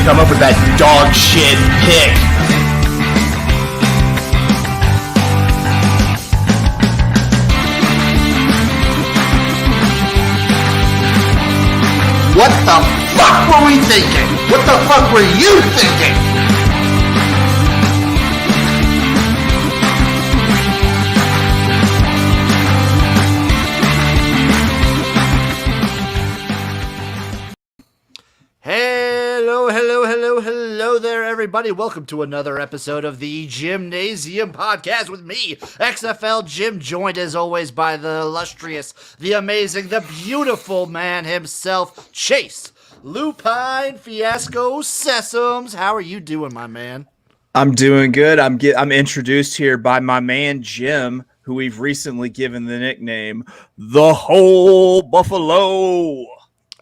come up with that dog shit pick. What the fuck were we thinking? What the fuck were you thinking? Hello there, everybody. Welcome to another episode of the Jimnasium podcast with me, XFL Jim, joined as always by the illustrious, the amazing, the beautiful man himself, Chase Lupine Fiasco Sesums. How are you doing, my man? I'm doing good. I'm introduced here by my man Jim, who we've recently given the nickname the Whole Buffalo.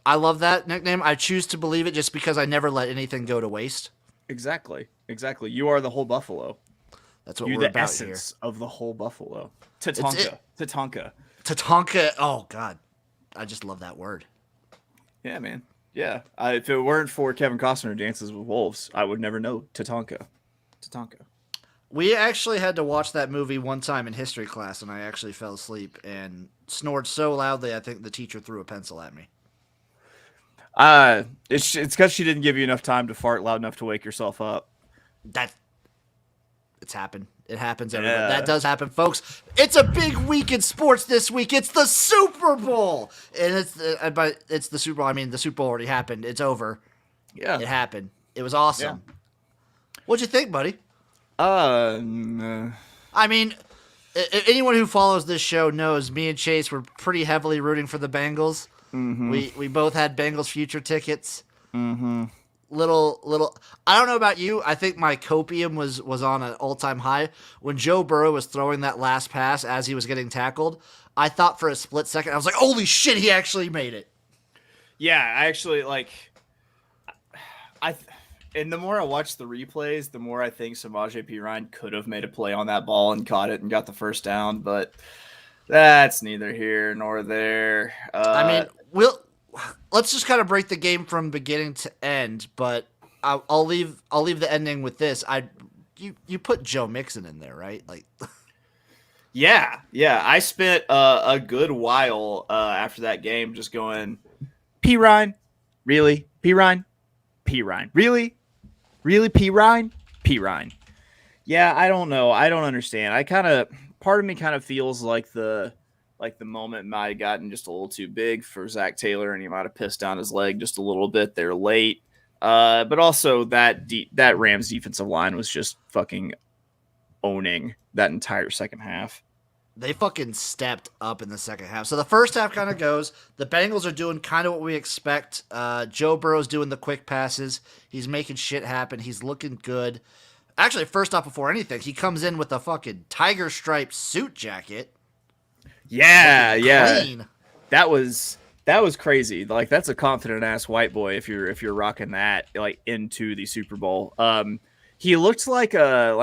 I love that nickname. I choose to believe it just because I never let anything go to waste. Exactly. You are the whole buffalo. That's what You're we're the about essence here. of the whole buffalo. Tatanka. Oh God, I just love that word. Yeah, man. Yeah. If it weren't for Kevin Costner Dances with Wolves, I would never know Tatanka. We actually had to watch that movie one time in history class, and I actually fell asleep and snored so loudly I think the teacher threw a pencil at me. It's because she didn't give you enough time to fart loud enough to wake yourself up. It's happened. It happens, everybody. Yeah. That does happen, folks. It's a big week in sports this week. It's the Super Bowl, and it's the Super Bowl. I mean, the Super Bowl already happened. It's over. Yeah, it happened. It was awesome. Yeah. What'd you think, buddy? I mean, anyone who follows this show knows me and Chase were pretty heavily rooting for the Bengals. Mm-hmm. We both had Bengals future tickets. Mm-hmm. Little. I don't know about you. I think my copium was on an all-time high when Joe Burrow was throwing that last pass as he was getting tackled. I thought for a split second, I was like, "Holy shit, he actually made it!" Yeah, I actually and the more I watch the replays, the more I think Samaje Perine could have made a play on that ball and caught it and got the first down, but that's neither here nor there. I mean, let's just kind of break the game from beginning to end, but I'll leave the ending with this. You put Joe Mixon in there, right? Like, yeah. I spent a good while after that game just going, Perine, really, Perine, really, Perine. Yeah, I don't know. I don't understand. Part of me kind of feels like the moment might have gotten just a little too big for Zach Taylor, and he might have pissed down his leg just a little bit there late. But also that Rams defensive line was just fucking owning that entire second half. They fucking stepped up in the second half. So the first half kind of goes. The Bengals are doing kind of what we expect. Joe Burrow's doing the quick passes. He's making shit happen. He's looking good. Actually, first off, before anything, he comes in with a fucking tiger striped suit jacket. Yeah. Clean. That was crazy. Like, that's a confident ass white boy if you're rocking that like into the Super Bowl. He looked like I'm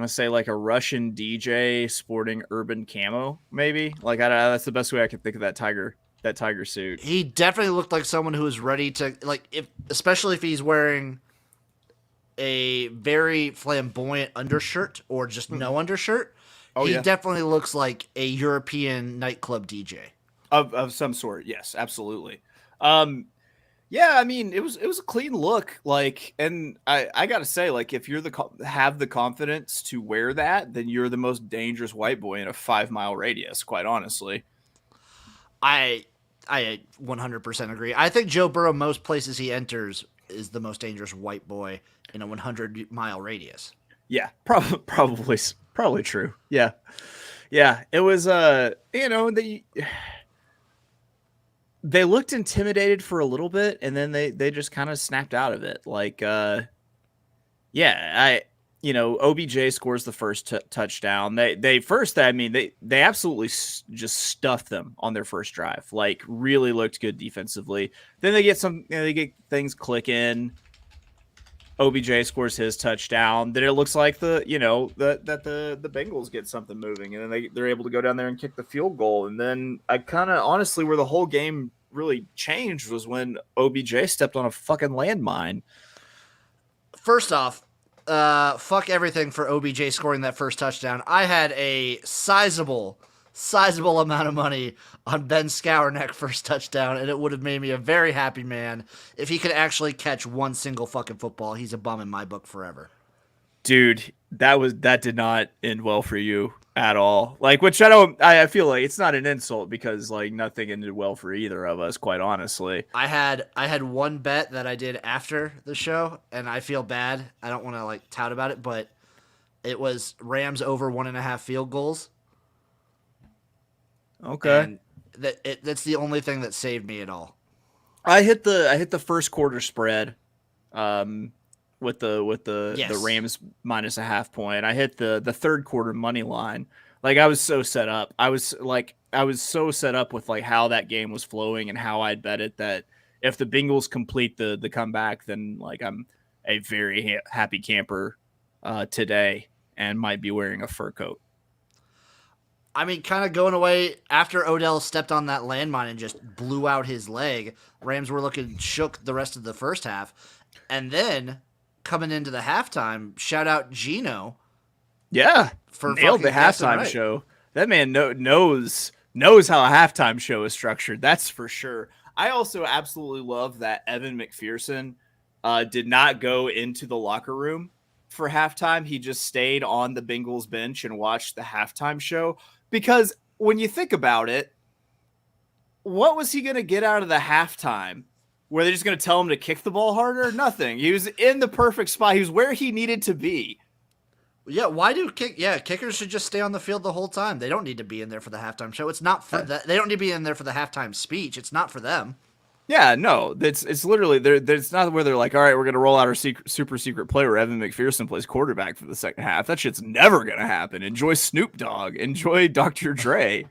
gonna say like a Russian DJ sporting urban camo, maybe. Like that's the best way I can think of that tiger suit. He definitely looked like someone who was ready to especially if he's wearing a very flamboyant undershirt or just no undershirt. He definitely looks like a European nightclub DJ of some sort. Yes, absolutely. Yeah, I mean, it was a clean look. Like, and I gotta say, like, if you're have the confidence to wear that, then you're the most dangerous white boy in a 5-mile radius. Quite honestly, I 100% agree. I think Joe Burrow, most places he enters, is the most dangerous white boy in a 100-mile radius. Yeah, probably true. Yeah. It was they looked intimidated for a little bit, and then they just kind of snapped out of it. Like, OBJ scores the first touchdown. They absolutely just stuffed them on their first drive. Like, really looked good defensively. Then they get they get things clicking. OBJ scores his touchdown. Then it looks like the Bengals get something moving, and then they're able to go down there and kick the field goal. And then I kind of honestly, where the whole game really changed was when OBJ stepped on a fucking landmine. First off, fuck everything for OBJ scoring that first touchdown. I had a sizable amount of money on Ben Skowronek first touchdown, and it would have made me a very happy man if he could actually catch one single fucking football. He's a bum in my book forever. Dude, that did not end well for you at all. Like, which I feel like it's not an insult because like nothing ended well for either of us, quite honestly. I had one bet that I did after the show, and I feel bad. I don't want to like tout about it, but it was Rams over 1.5 field goals. Okay. And that's the only thing that saved me at all. I hit the first quarter spread. With the Rams minus a half point. I hit the third quarter money line. Like I was so set up. I was so set up with like how that game was flowing and how I'd bet it that if the Bengals complete the comeback, then like I'm a very happy camper today and might be wearing a fur coat. I mean, kind of going away after Odell stepped on that landmine and just blew out his leg. Rams were looking shook the rest of the first half. And then coming into the halftime, shout out Gino. Yeah, for nailed the halftime show. That man knows how a halftime show is structured. That's for sure. I also absolutely love that Evan McPherson did not go into the locker room for halftime. He just stayed on the Bengals bench and watched the halftime show. Because when you think about it, what was he going to get out of the halftime? Were they just going to tell him to kick the ball harder? Nothing. He was in the perfect spot. He was where he needed to be. Yeah, kickers should just stay on the field the whole time. They don't need to be in there for the halftime show. It's not for that. They don't need to be in there for the halftime speech. It's not for them. Yeah, no, it's literally there's not where they're like, all right, we're gonna roll out our super secret play where Evan McPherson plays quarterback for the second half. That shit's never gonna happen. Enjoy Snoop Dogg. Enjoy Dr. Dre.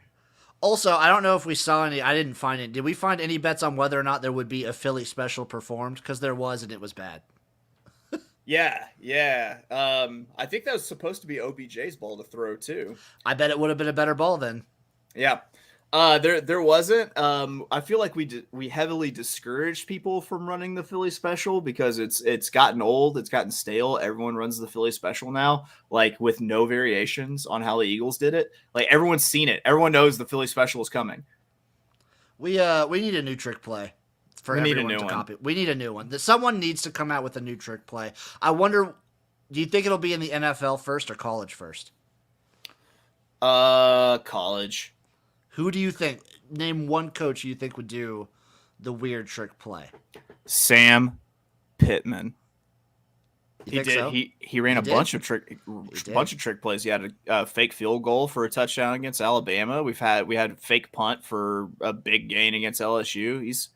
Also, I don't know if we saw any. I didn't find it. Did we find any bets on whether or not there would be a Philly special performed? Because there was, and it was bad. Yeah. I think that was supposed to be OBJ's ball to throw too. I bet it would have been a better ball then. Yeah. There wasn't. I feel like we heavily discouraged people from running the Philly special because it's gotten old, it's gotten stale. Everyone runs the Philly special now, like with no variations on how the Eagles did it. Like everyone's seen it. Everyone knows the Philly special is coming. We need a new trick play for everyone to copy. We need a new one. Someone needs to come out with a new trick play. I wonder, do you think it'll be in the NFL first or college first? College. Who do you think? Name one coach you think would do the weird trick play. Sam Pittman. You think so? He ran a bunch of trick plays. He had a fake field goal for a touchdown against Alabama. We had fake punt for a big gain against LSU. He's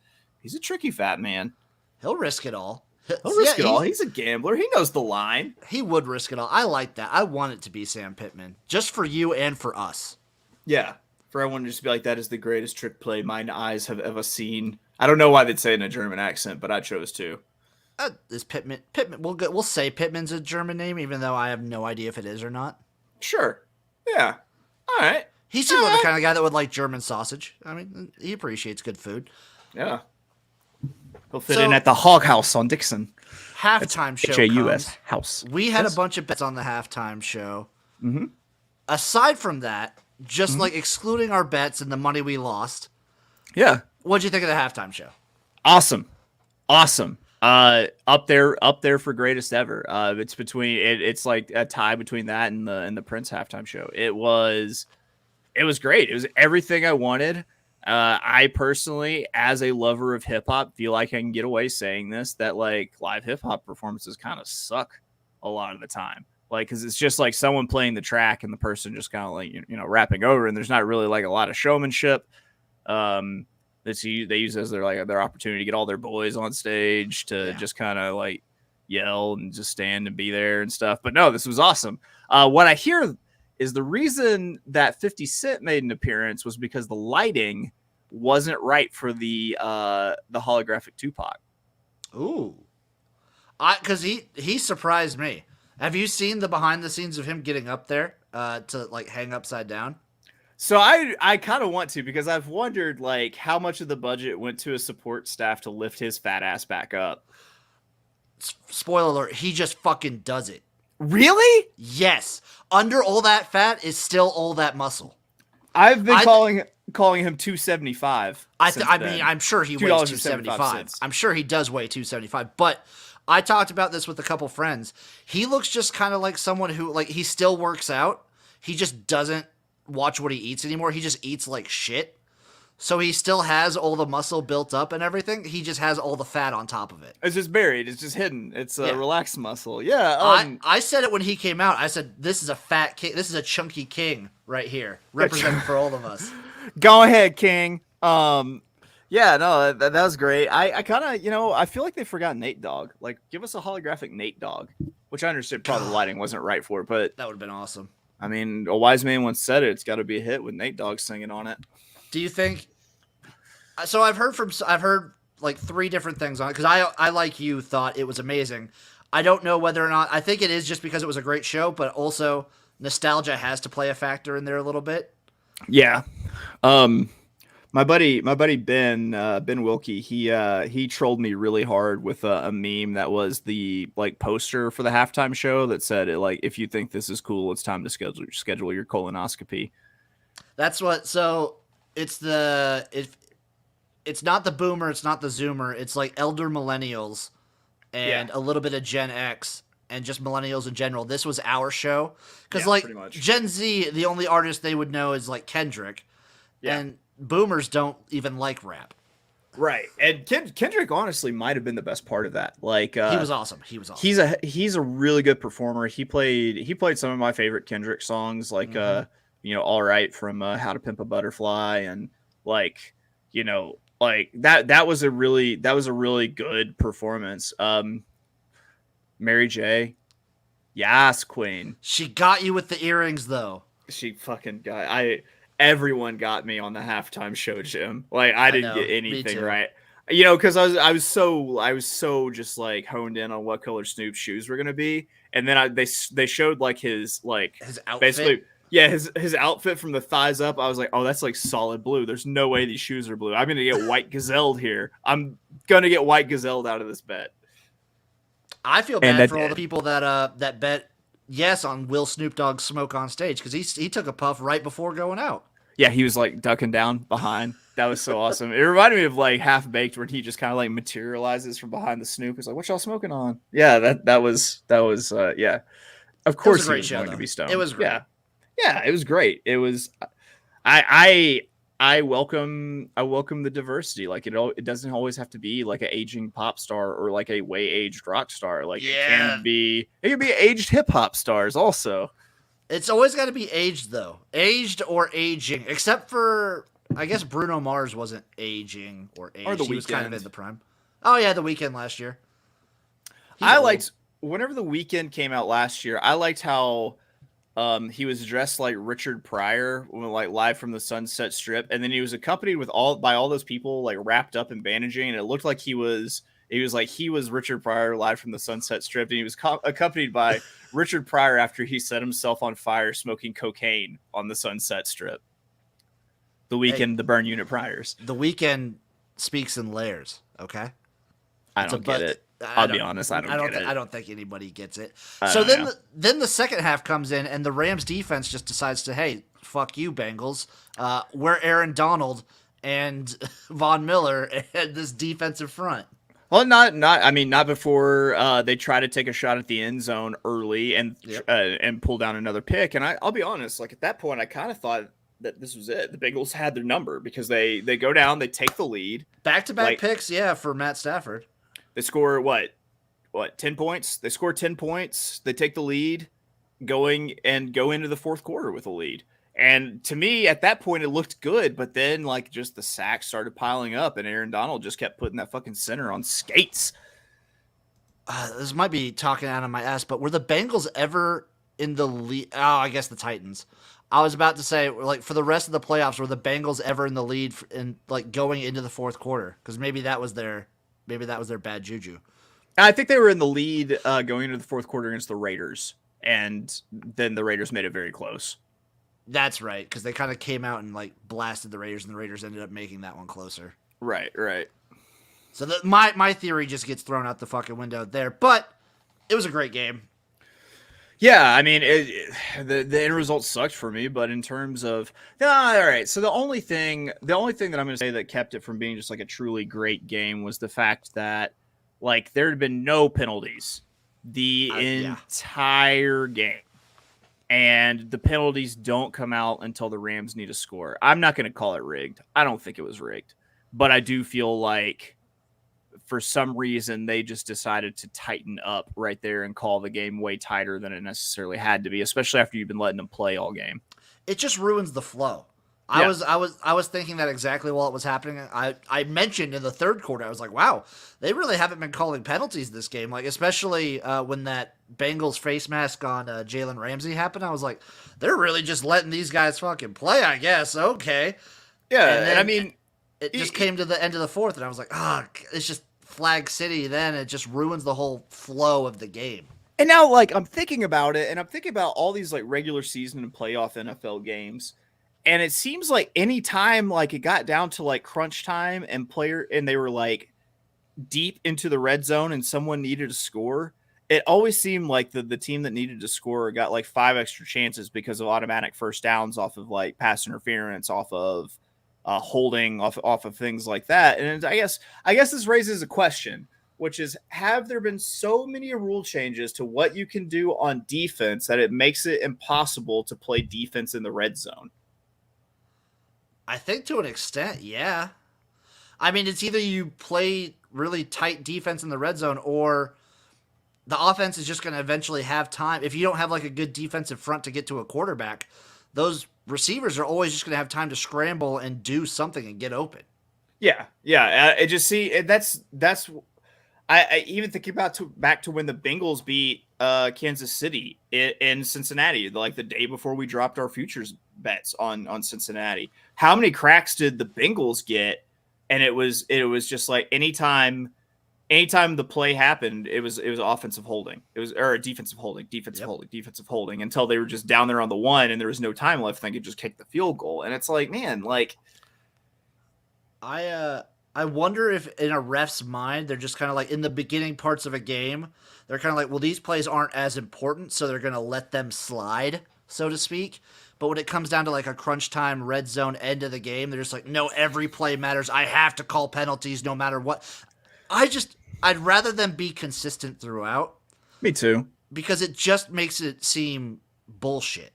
a tricky fat man. He'll risk it all. He'll risk it all. He's a gambler. He knows the line. He would risk it all. I like that. I want it to be Sam Pittman, just for you and for us. Yeah. For everyone to just be like, that is the greatest trick play mine eyes have ever seen. I don't know why they'd say it in a German accent, but I chose to. Is Pittman? We'll say Pittman's a German name, even though I have no idea if it is or not. Sure. Yeah. All right. He seems like the kind of guy that would like German sausage. I mean, he appreciates good food. Yeah. He'll fit in at the Hog House on Dixon. Halftime show. H-A-U-S house. We had a bunch of bets on the halftime show. Mm-hmm. Aside from that, just like excluding our bets and the money we lost. Yeah. What'd you think of the halftime show? Awesome. Up there for greatest ever. It's like a tie between that and the Prince halftime show. It was great. It was everything I wanted. I personally, as a lover of hip hop, feel like I can get away saying this, that like live hip hop performances kind of suck a lot of the time. Like, cause it's just like someone playing the track and the person just kind of like, rapping over, and there's not really like a lot of showmanship. They use as their opportunity to get all their boys on stage to just kind of like yell and just stand and be there and stuff. But no, this was awesome. What I hear is the reason that 50 Cent made an appearance was because the lighting wasn't right for the holographic Tupac. Ooh, because he surprised me. Have you seen the behind the scenes of him getting up there to like hang upside down? So I kind of want to, because I've wondered like how much of the budget went to a support staff to lift his fat ass back up. Spoiler alert, he just fucking does it. Really? Yes. Under all that fat is still all that muscle. I've been calling him 275. I mean, I'm sure he weighs 275. I'm sure he does weigh 275. But I talked about this with a couple friends. He looks just kind of like someone who, like, he still works out. He just doesn't watch what he eats anymore. He just eats like shit. So he still has all the muscle built up and everything. He just has all the fat on top of it. It's just buried. It's just hidden. It's a relaxed muscle. Yeah. I said it when he came out. I said, this is a fat king. This is a chunky king right here, representing for all of us. Go ahead, King. Yeah, no, that was great. I kind of, I feel like they forgot Nate Dogg. Like, give us a holographic Nate Dogg, which I understood probably the lighting wasn't right for, but that would have been awesome. I mean, a wise man once said it. It's got to be a hit with Nate Dogg singing on it. Do you think? So I've heard like 3 different things on it, because I like you thought it was amazing. I don't know whether or not, I think it is just because it was a great show, but also nostalgia has to play a factor in there a little bit. Yeah. My buddy Ben Wilkie, he trolled me really hard with a meme that was the like poster for the halftime show that said, like, if you think this is cool, it's time to schedule your colonoscopy. That's what. So it's not the boomer, it's not the zoomer, it's like elder millennials and a little bit of Gen X and just millennials in general. This was our show, because like Gen Z, the only artist they would know is like Kendrick, and boomers don't even like rap. Right. And Kendrick honestly might have been the best part of that. Like he was awesome. He's a really good performer. He played some of my favorite Kendrick songs, like All Right from How to Pimp a Butterfly, and like, like that was a really good performance. Mary J. Yes, queen. She got you with the earrings though. She fucking got everyone got me on the halftime show, Jim. Like I didn't get anything right. Because I was so just like honed in on what color Snoop's shoes were gonna be, and then they showed like his outfit. Basically, his outfit from the thighs up. I was like, oh, that's like solid blue. There's no way these shoes are blue. I'm gonna get white gazelled here. I'm gonna get white gazelled out of this bet. I feel bad for all the people that bet yes on Will Snoop Dogg smoke on stage, because he took a puff right before going out. Yeah, he was like ducking down behind. That was so awesome. It reminded me of like Half Baked, where he just kind of like materializes from behind the Snoop. It's like, what y'all smoking on? Yeah, that was yeah. Of course, he was going to be stoned. It was great. Yeah, it was great. It was. I welcome the diversity. Like it doesn't always have to be like an aging pop star or like a way aged rock star. Like it can be aged hip hop stars also. It's always got to be aged, though. Aged or aging. Except for, I guess Bruno Mars wasn't aging or aged. Or The He was kind of Weeknd. in the prime. Oh, yeah, The Weeknd last year. Liked, whenever The Weeknd came out last year, I liked how he was dressed like Richard Pryor, like live from the Sunset Strip. And then he was accompanied by all those people like wrapped up in bandaging. And it looked like he was Richard Pryor live from the Sunset Strip. And he was accompanied by Richard Pryor after he set himself on fire smoking cocaine on the Sunset Strip. The Weeknd, the Burn Unit Pryors. The Weeknd speaks in layers, okay? I don't get it. I'll be honest, I don't get it. I don't think anybody gets it. So then the second half comes in, and the Rams defense just decides to, hey, fuck you, Bengals. We're Aaron Donald and Von Miller and this defensive front. Well, not before they try to take a shot at the end zone early and pull down another pick. And I'll be honest, like at that point, I kind of thought that this was it. The Bengals had their number, because they go down, they take the lead. Back-to-back picks, for Matt Stafford. They score what 10 points? They score 10 points. They take the lead, go into the fourth quarter with a lead. And to me, at that point, it looked good, but then like just the sacks started piling up, and Aaron Donald just kept putting that fucking center on skates. This might be talking out of my ass, but were the Bengals ever in the lead? Oh, I guess the Titans. I was about to say, like, for the rest of the playoffs, were the Bengals ever in the lead in like going into the fourth quarter? Because maybe that was their bad juju. I think they were in the lead going into the fourth quarter against the Raiders, and then the Raiders made it very close. That's right, because they kind of came out and like blasted the Raiders, and the Raiders ended up making that one closer. Right. So my theory just gets thrown out the fucking window there, but it was a great game. Yeah, I mean, the end result sucked for me, but in terms of all right. So the only thing that I'm going to say that kept it from being just like a truly great game was the fact that like there had been no penalties the entire game, and the penalties don't come out until the Rams need a score. I'm not going to call it rigged. I don't think it was rigged, but I do feel like for some reason they just decided to tighten up right there and call the game way tighter than it necessarily had to be, especially after you've been letting them play all game. It just ruins the flow. I was thinking that exactly while it was happening. I mentioned in the third quarter, I was like, wow, they really haven't been calling penalties this game. Like, especially when that Bengals face mask on Jalen Ramsey happened. I was like, they're really just letting these guys fucking play, I guess. Okay. Yeah. And I mean, it just came to the end of the fourth, and I was like, it's just Flag City. Then it just ruins the whole flow of the game. And now, like, I'm thinking about it, and I'm thinking about all these like regular season and playoff NFL games. And it seems like any time like it got down to like crunch time and they were like deep into the red zone and someone needed to score, it always seemed like the team that needed to score got like 5 extra chances because of automatic first downs off of like pass interference, off of holding, off of things like that. And I guess this raises a question, which is, have there been so many rule changes to what you can do on defense that it makes it impossible to play defense in the red zone? I think to an extent, yeah. I mean, it's either you play really tight defense in the red zone, or the offense is just going to eventually have time. If you don't have like a good defensive front to get to a quarterback, those receivers are always just going to have time to scramble and do something and get open. Yeah. I even think back to when the Bengals beat Kansas City in Cincinnati, like the day before we dropped our futures bets on Cincinnati. How many cracks did the Bengals get? And it was just like anytime the play happened, it was offensive holding. It was defensive holding until they were just down there on the one and there was no time left. And they could just kick the field goal. And it's like, man, like I wonder if in a ref's mind, they're just kind of like in the beginning parts of a game, they're kind of like, well, these plays aren't as important, so they're going to let them slide, so to speak. But when it comes down to like a crunch time red zone end of the game, they're just like, no, every play matters. I have to call penalties no matter what. I'd rather them be consistent throughout. Me too. Because it just makes it seem bullshit.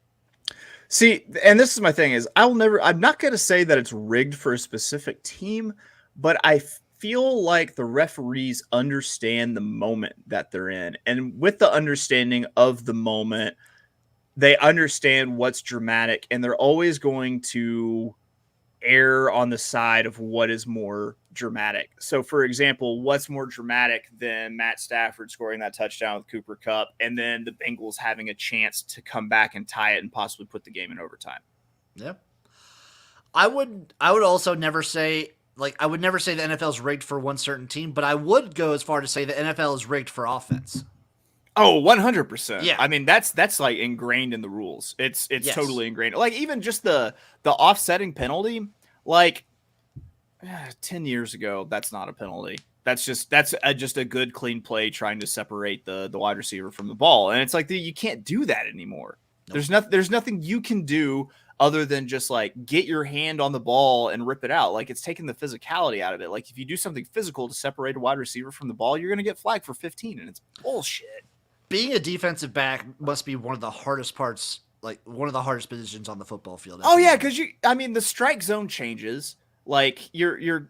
See, and this is my thing is I'm not going to say that it's rigged for a specific team, but I feel like the referees understand the moment that they're in. And with the understanding of the moment, they understand what's dramatic, and they're always going to err on the side of what is more dramatic. So, for example, what's more dramatic than Matt Stafford scoring that touchdown with Cooper Kupp and then the Bengals having a chance to come back and tie it and possibly put the game in overtime? Yeah. I would also never say, like, I would never say the NFL is rigged for one certain team, but I would go as far to say the NFL is rigged for offense. Oh, 100%. Yeah. I mean, that's like ingrained in the rules. It's Yes. totally ingrained. Like even just the offsetting penalty, like 10 years ago, that's not a penalty. That's just a good clean play trying to separate the wide receiver from the ball. And it's like you can't do that anymore. Nope. There's nothing you can do other than just like get your hand on the ball and rip it out. Like it's taking the physicality out of it. Like if you do something physical to separate a wide receiver from the ball, you're going to get flagged for 15, and it's bullshit. Being a defensive back must be one of the hardest parts, like one of the hardest positions on the football field. Oh yeah, because the strike zone changes. Like they've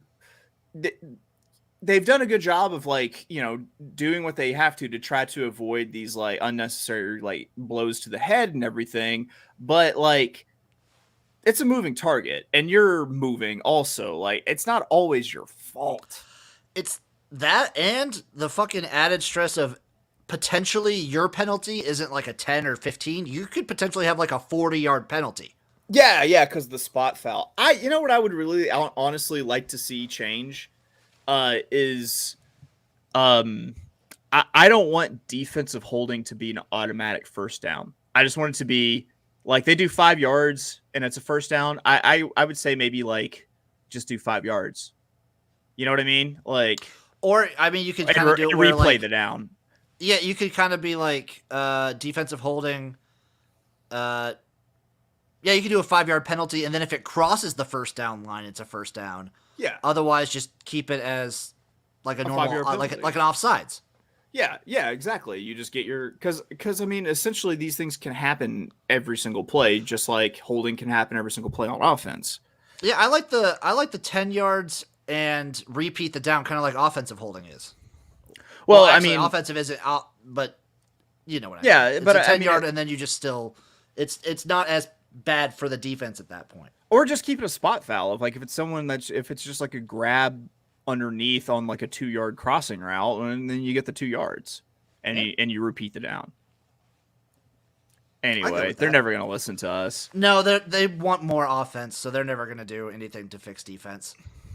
done a good job of like, doing what they have to try to avoid these like unnecessary like blows to the head and everything. But like, it's a moving target, and you're moving also. Like, it's not always your fault. It's that, and the fucking added stress of potentially your penalty isn't like a 10 or 15. You could potentially have like a 40-yard penalty. Yeah, because the spot foul. What I would really honestly like to see change is I don't want defensive holding to be an automatic first down. I just want it to be Like they do 5 yards and it's a first down. I would say maybe like just do 5 yards. You know what I mean? Like, or I mean, you could kind of do it where replay like the down. Yeah, you could kind of be like defensive holding. Yeah, you could do a 5-yard penalty, and then if it crosses the first down line, it's a first down. Yeah. Otherwise, just keep it as like a normal, 5-yard like penalty. an offsides. Yeah, exactly. You just get your because I mean, essentially these things can happen every single play, just like holding can happen every single play on offense. Yeah, I like the 10 yards and repeat the down, kind of like offensive holding is. Well, actually, I mean, offensive isn't out, but you know what I mean. Yeah, It's but a 10 I mean, yard, and then you just still, it's not as bad for the defense at that point. or just keep it a spot foul. If it's someone if it's just like a grab underneath on like a 2-yard crossing route, and then you get the 2 yards, and you repeat the down. Anyway, they're never gonna listen to us. No, they want more offense, so they're never gonna do anything to fix defense.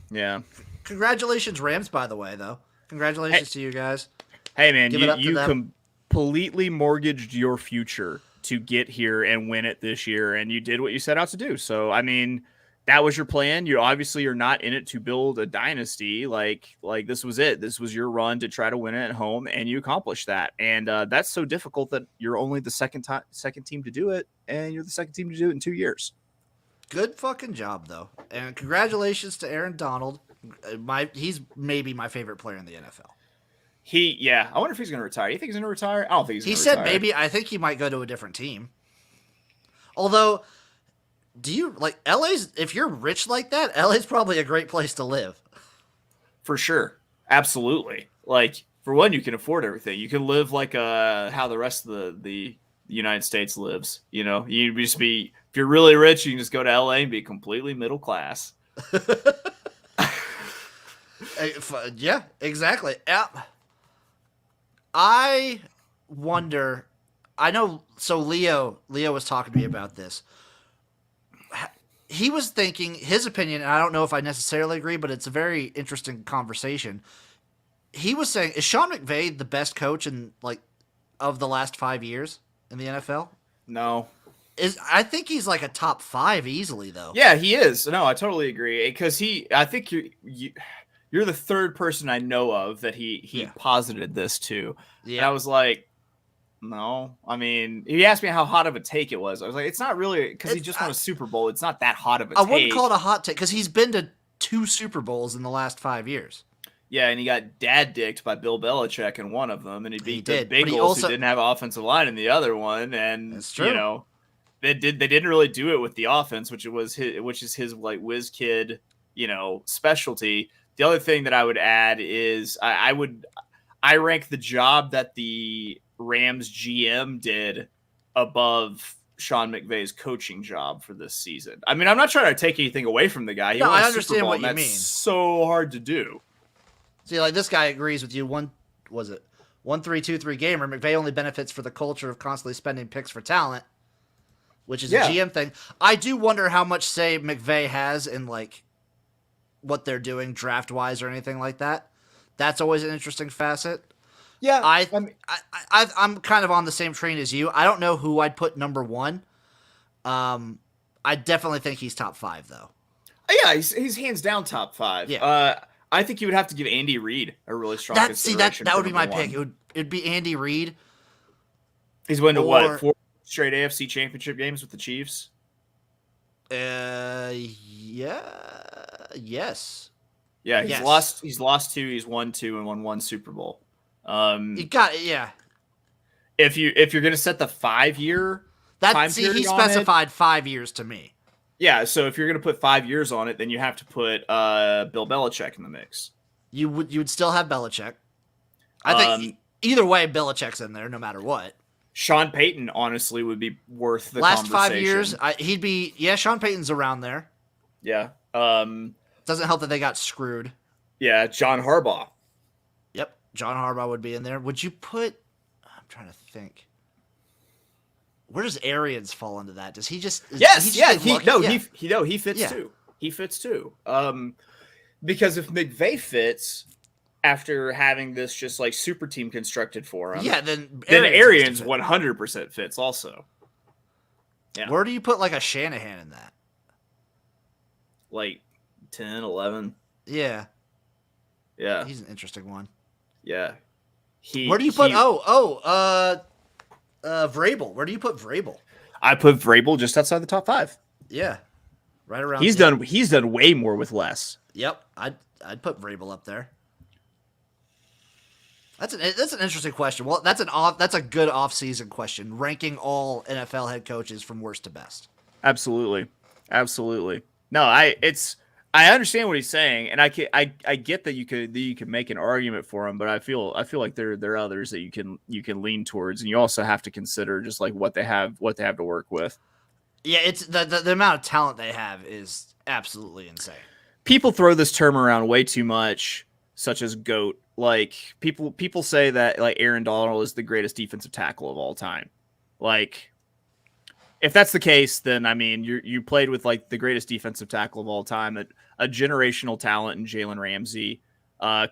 Yeah. Congratulations, Rams, by the way, though. Congratulations to you guys. Hey, man, you them. completely mortgaged your future to get here and win it this year, and you did what you set out to do. So, I mean, that was your plan. You obviously are not in it to build a dynasty. Like this was it. This was your run to try to win it at home, and you accomplished that. And that's so difficult that you're only the second team to do it, and you're the second team to do it in 2 years. Good fucking job, though. And congratulations to Aaron Donald. He's maybe my favorite player in the NFL. I wonder if he's going to retire. You think he's going to retire? I don't think he's going to retire. retire. He said maybe. I think he might go to a different team. Although, do you like LA's? If you're rich like that, LA's probably a great place to live. For sure. Absolutely. Like, for one, you can afford everything. You can live like how the rest of the United States lives. You know, you just be, if you're really rich, you can just go to LA and be completely middle class. Yeah, exactly. I wonder. I know. So Leo was talking to me about this. He was thinking his opinion, and I don't know if I necessarily agree, but it's a very interesting conversation. He was saying, is Sean McVay the best coach of the last 5 years in the NFL? No. I think he's like a top 5 easily, though. Yeah, he is. No, I totally agree. Because I think you're the third person I know of that he posited this to. Yeah. And I was like, no. I mean, he asked me how hot of a take it was. I was like, it's not really, because he just won a Super Bowl. It's not that hot of a take. I wouldn't call it a hot take, because he's been to 2 Super Bowls in the last 5 years. Yeah, and he got dad-dicked by Bill Belichick in one of them, and he beat the Bengals, who didn't have an offensive line in the other one. And, that's true. You know, they didn't really do it with the offense, which is his like whiz kid, you know, specialty. The other thing that I would add is I rank the job that the Rams GM did above Sean McVay's coaching job for this season. I mean, I'm not trying to take anything away from the guy. No, I understand what you mean. So hard to do. See, like this guy agrees with you. 1-3-2-3 gamer. McVay only benefits for the culture of constantly spending picks for talent, which is a GM thing. I do wonder how much say McVay has in like what they're doing draft wise or anything like that. That's always an interesting facet. Yeah, I'm kind of on the same train as you. I don't know who I'd put number 1. I definitely think he's top 5 though. Yeah, he's hands down top 5. Yeah. I think you would have to give Andy Reid a really strong consideration. That would be my pick. It'd be Andy Reid. He's won 4 straight AFC Championship games with the Chiefs. Yeah. Yes. Yeah, he's lost 2, he's won 2, and won 1 Super Bowl. You got it, yeah. If you're gonna set the 5-year time period, he specified 5 years to me. Yeah, so if you're gonna put 5 years on it, then you have to put Bill Belichick in the mix. You would still have Belichick. I think either way, Belichick's in there no matter what. Sean Payton honestly would be worth the last conversation. 5 years. He'd be Sean Payton's around there. Yeah. Doesn't help that they got screwed. Yeah, John Harbaugh. Yep, John Harbaugh would be in there. Would you put? I'm trying to think. Where does Arians fall into that? Does he just? He fits too. He fits too. Because if McVay fits after having this just like super team constructed for him, then Arians 100% fits also. Yeah. Where do you put like a Shanahan in that? Like 10, 11. Yeah. Yeah. He's an interesting one. Yeah. Where do you put Vrabel? Where do you put Vrabel? I put Vrabel just outside the top 5. Yeah. Right around. He's done way more with less. Yep. I'd put Vrabel up there. That's an interesting question. Well, that's a good off-season question, ranking all NFL head coaches from worst to best. Absolutely. No, I understand what he's saying, and I get that you could make an argument for him, but I feel like there are others that you can lean towards, and you also have to consider just like what they have to work with. Yeah, it's the amount of talent they have is absolutely insane. People throw this term around way too much, such as GOAT. Like people say that like Aaron Donald is the greatest defensive tackle of all time. Like, if that's the case, then I mean you played with like the greatest defensive tackle of all time, a generational talent in Jalen Ramsey,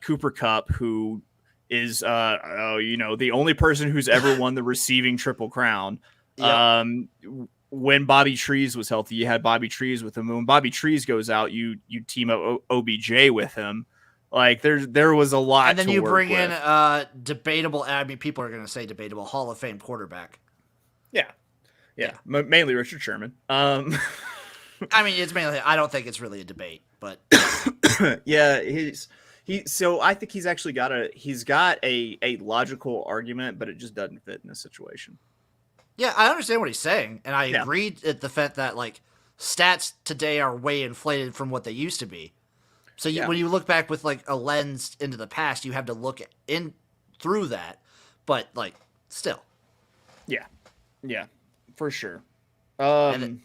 Cooper Kupp, who is the only person who's ever won the receiving Triple Crown. Yep. When Bobby Trees was healthy, you had Bobby Trees with him. When Bobby Trees goes out, you team up OBJ with him. Like there was a lot. And then to you work bring with. in debatable. I mean, people are going to say debatable Hall of Fame quarterback. Yeah. Mainly Richard Sherman. I mean, it's mainly. I don't think it's really a debate, but yeah, So I think he's actually got a logical argument, but it just doesn't fit in this situation. Yeah, I understand what he's saying, and I agree at the fact that like stats today are way inflated from what they used to be. So when you look back with like a lens into the past, you have to look in through that, but like still. Yeah, for sure. All in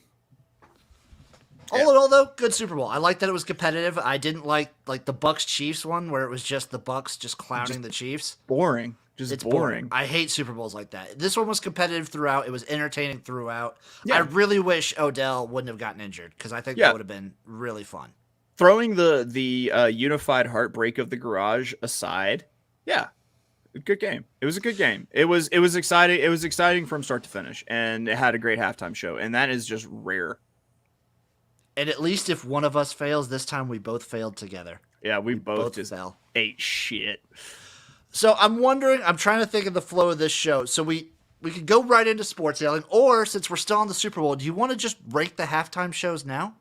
all, though, good Super Bowl. I like that it was competitive. I didn't like the Bucs Chiefs one where it was just the Bucs just clowning the Chiefs. Boring. It's boring. I hate Super Bowls like that. This one was competitive throughout. It was entertaining throughout. Yeah. I really wish Odell wouldn't have gotten injured because I think that would have been really fun. Throwing the unified heartbreak of the garage aside, good game. It was a good game. It was exciting. It was exciting from start to finish, and it had a great halftime show, and that is just rare. And at least if one of us fails, this time we both failed together. Yeah, we both just fell. Ate shit. So I'm trying to think of the flow of this show. So we could go right into sports yelling, or since we're still on the Super Bowl, do you want to just rank the halftime shows now?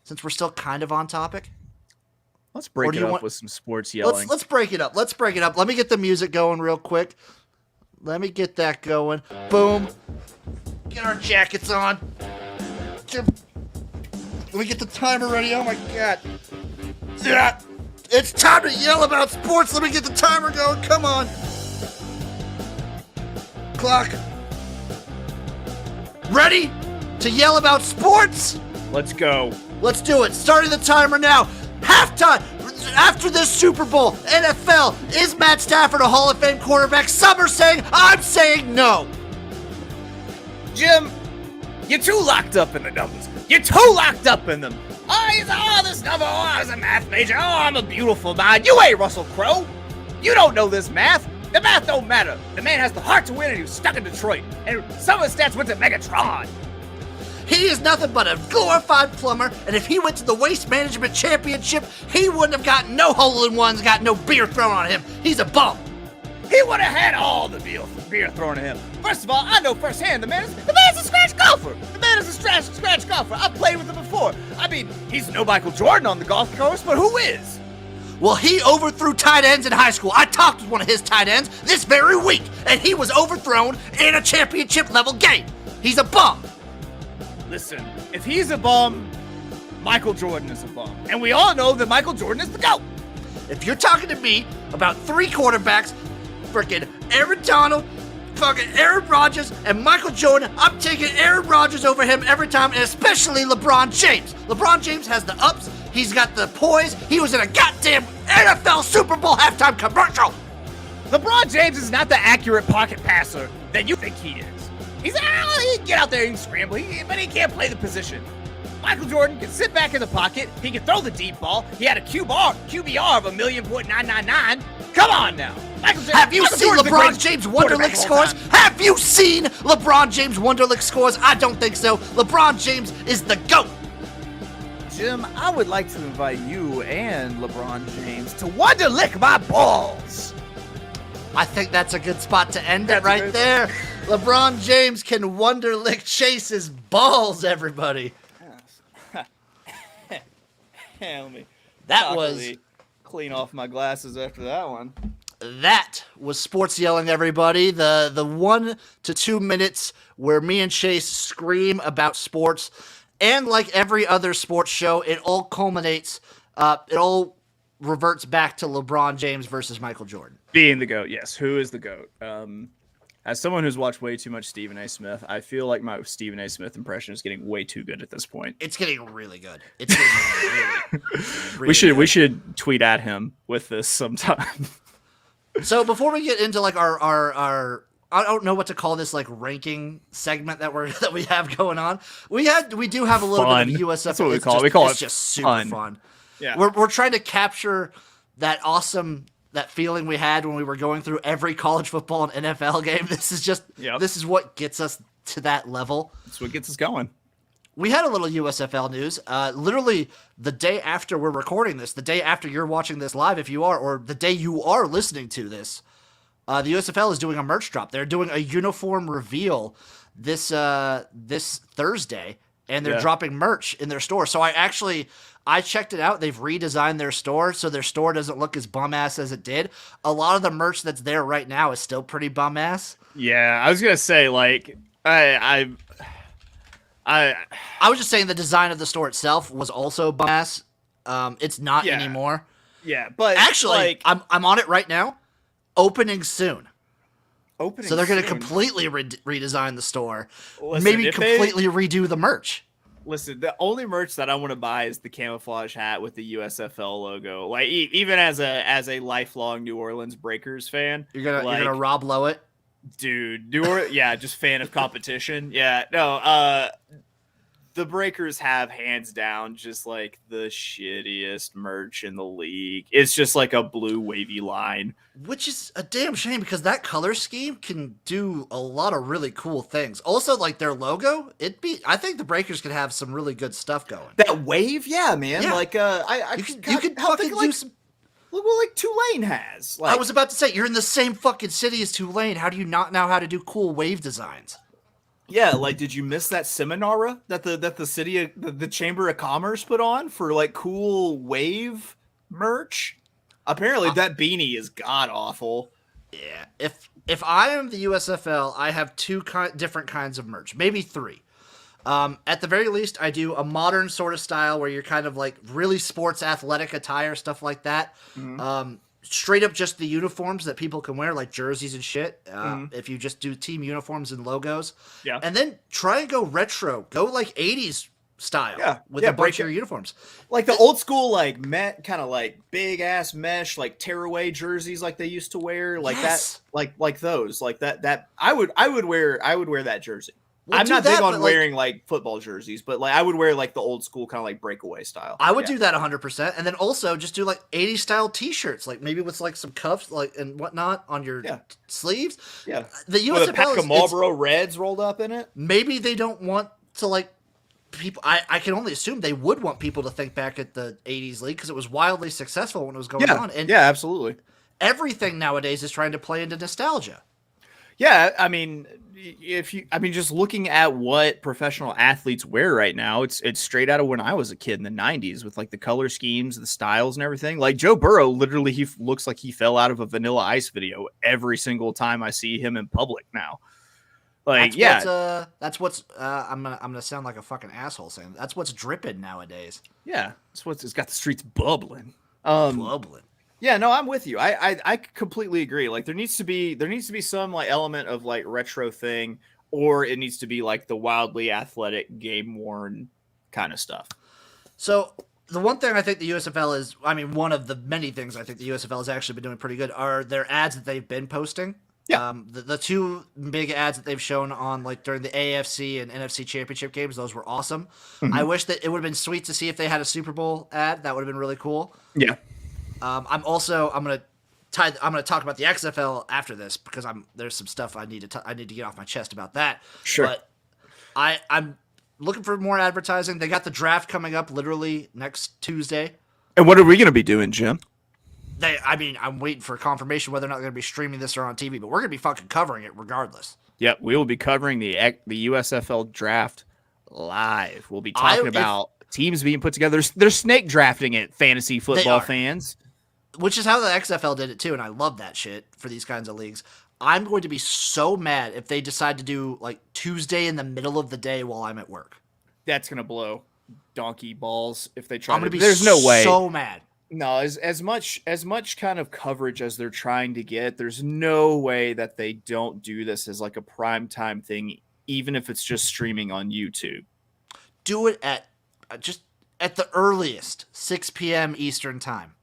Since we're still kind of on topic? Let's break it up with some sports yelling. Let's break it up. Let me get the music going real quick. Let me get that going. Boom. Get our jackets on. Let me get the timer ready. Oh my God. Yeah. It's time to yell about sports. Let me get the timer going. Come on. Clock. Ready to yell about sports? Let's go. Let's do it. Starting the timer now. Halftime. After this Super Bowl, NFL, is Matt Stafford a Hall of Fame quarterback? Some are saying, I'm saying no. Jim, you're too locked up in the numbers. You're too locked up in them. This number. I was a math major. I'm a beautiful mind. You ain't Russell Crowe. You don't know this math. The math don't matter. The man has the heart to win, and he was stuck in Detroit. And some of his stats went to Megatron. He is nothing but a glorified plumber, and if he went to the Waste Management Championship, he wouldn't have gotten no hole-in-ones, got no beer thrown on him. He's a bum. He would have had all the beer thrown at him. First of all, I know firsthand the man's a scratch golfer. The man is a scratch golfer. I've played with him before. I mean, he's no Michael Jordan on the golf course, but who is? Well, he overthrew tight ends in high school. I talked with one of his tight ends this very week, and he was overthrown in a championship-level game. He's a bum. Listen, if he's a bum, Michael Jordan is a bum. And we all know that Michael Jordan is the GOAT. If you're talking to me about three quarterbacks, freaking Aaron Donald, fucking Aaron Rodgers, and Michael Jordan, I'm taking Aaron Rodgers over him every time, and especially LeBron James. LeBron James has the ups. He's got the poise. He was in a goddamn NFL Super Bowl halftime commercial. LeBron James is not the accurate pocket passer that you think he is. He can get out there and scramble, but he can't play the position. Michael Jordan can sit back in the pocket. He can throw the deep ball. He had a QBR of 1,999,000. Come on now. Have you seen LeBron James Wonderlic scores? Have you seen LeBron James Wonderlic scores? I don't think so. LeBron James is the GOAT. Jim, I would like to invite you and LeBron James to Wonderlic my balls. I think that's a good spot to end it right there. LeBron James can Wonderlic Chase's balls, everybody. That was clean off my glasses after that one. That was sports yelling, everybody. The 1 to 2 minutes where me and Chase scream about sports, and like every other sports show, it all culminates. It all reverts back to LeBron James versus Michael Jordan. Being the GOAT, yes. Who is the GOAT? As someone who's watched way too much Stephen A. Smith, I feel like my Stephen A. Smith impression is getting way too good at this point. It's getting really good. It's getting really we should tweet at him with this sometime. So before we get into like our I don't know what to call this like ranking segment that we have going on. We do have a little bit of USFL. That's what we call it. We call it just super fun. Yeah. We're trying to capture that feeling we had when we were going through every college football and NFL game. This is what gets us to that level. That's what gets us going. We had a little USFL news. Literally the day after we're recording this, the day after you're watching this live, if you are, or the day you are listening to this, the USFL is doing a merch drop. They're doing a uniform reveal this Thursday, and they're dropping merch in their store. So I checked it out. They've redesigned their store, so their store doesn't look as bum-ass as it did. A lot of the merch that's there right now is still pretty bum-ass. Yeah, I was going to say, like, I was just saying the design of the store itself was also bum-ass. It's not anymore. Yeah, but... Actually, like, I'm on it right now. Opening soon. So they're going to completely redesign the store. Listen, maybe completely redo the merch. Listen, the only merch that I want to buy is the camouflage hat with the USFL logo. Like, even as a lifelong New Orleans Breakers fan, you're gonna Rob Lowe it, dude. Just fan of competition. Yeah, no. The Breakers have hands down just like the shittiest merch in the league. It's just like a blue wavy line, which is a damn shame because that color scheme can do a lot of really cool things. Also, like their logo, I think the Breakers could have some really good stuff going. That wave, yeah, man. Yeah. Like, you could fucking do some. Look what like Tulane has. Like, I was about to say, you're in the same fucking city as Tulane. How do you not know how to do cool wave designs? Yeah, like, did you miss that seminar that the city, the Chamber of Commerce put on for like cool wave merch? Apparently, that beanie is god awful. Yeah, if I am the USFL, I have two different kinds of merch, maybe three. At the very least, I do a modern sort of style where you're kind of like really sports athletic attire, stuff like that. Mm-hmm. Straight up just the uniforms that people can wear, like jerseys and shit. If you just do team uniforms and logos. Yeah. And then try and go retro. Go like 80s style with a bunch of your uniforms. Like the old school, like kind of like big ass mesh, like tearaway jerseys like they used to wear. Like that, like those. Like that I would wear that jersey. Well, I'm not big on wearing like football jerseys, but like I would wear like the old school kind of like breakaway style. I would do that 100%, and then also just do like 80s style T-shirts, like maybe with like some cuffs, like and whatnot on your sleeves. Yeah, the USFL with a pack of Marlboro Reds rolled up in it. Maybe they don't want to like people. I can only assume they would want people to think back at the 80s league because it was wildly successful when it was going on. And absolutely. Everything nowadays is trying to play into nostalgia. Yeah, I mean, just looking at what professional athletes wear right now, it's straight out of when I was a kid in the 90s with like the color schemes, the styles and everything. Like Joe Burrow, literally, he looks like he fell out of a Vanilla Ice video every single time I see him in public now. Like, that's what's I'm gonna sound like a fucking asshole saying that's what's dripping nowadays. Yeah, it's got the streets bubbling. Bubbling. Yeah, no, I'm with you. I completely agree. Like there needs to be some like element of like retro thing, or it needs to be like the wildly athletic, game worn kind of stuff. So the one thing I think the USFL is, I mean, one of the many things I think the USFL has actually been doing pretty good are their ads that they've been posting. Yeah. The two big ads that they've shown on like during the AFC and NFC championship games, those were awesome. I wish that it would have been sweet to see if they had a Super Bowl ad. That would have been really cool. Yeah. I'm gonna talk about the XFL after this because there's some stuff I need to get off my chest about that. Sure. But I'm looking for more advertising. They got the draft coming up literally next Tuesday. And what are we going to be doing, Jim? I'm waiting for confirmation whether or not they're going to be streaming this or on TV, but we're going to be fucking covering it regardless. Yep, we will be covering the USFL draft live. We'll be talking about teams being put together. They're snake drafting it, fantasy football fans. Which is how the XFL did it too, and I love that shit for these kinds of leagues. I'm going to be so mad if they decide to do like Tuesday in the middle of the day while I'm at work. That's going to blow donkey balls if they try I'm going to be There's no way. So mad. No, as much kind of coverage as they're trying to get, there's no way that they don't do this as like a primetime thing, even if it's just streaming on YouTube. Do it at the earliest 6 p.m. Eastern time.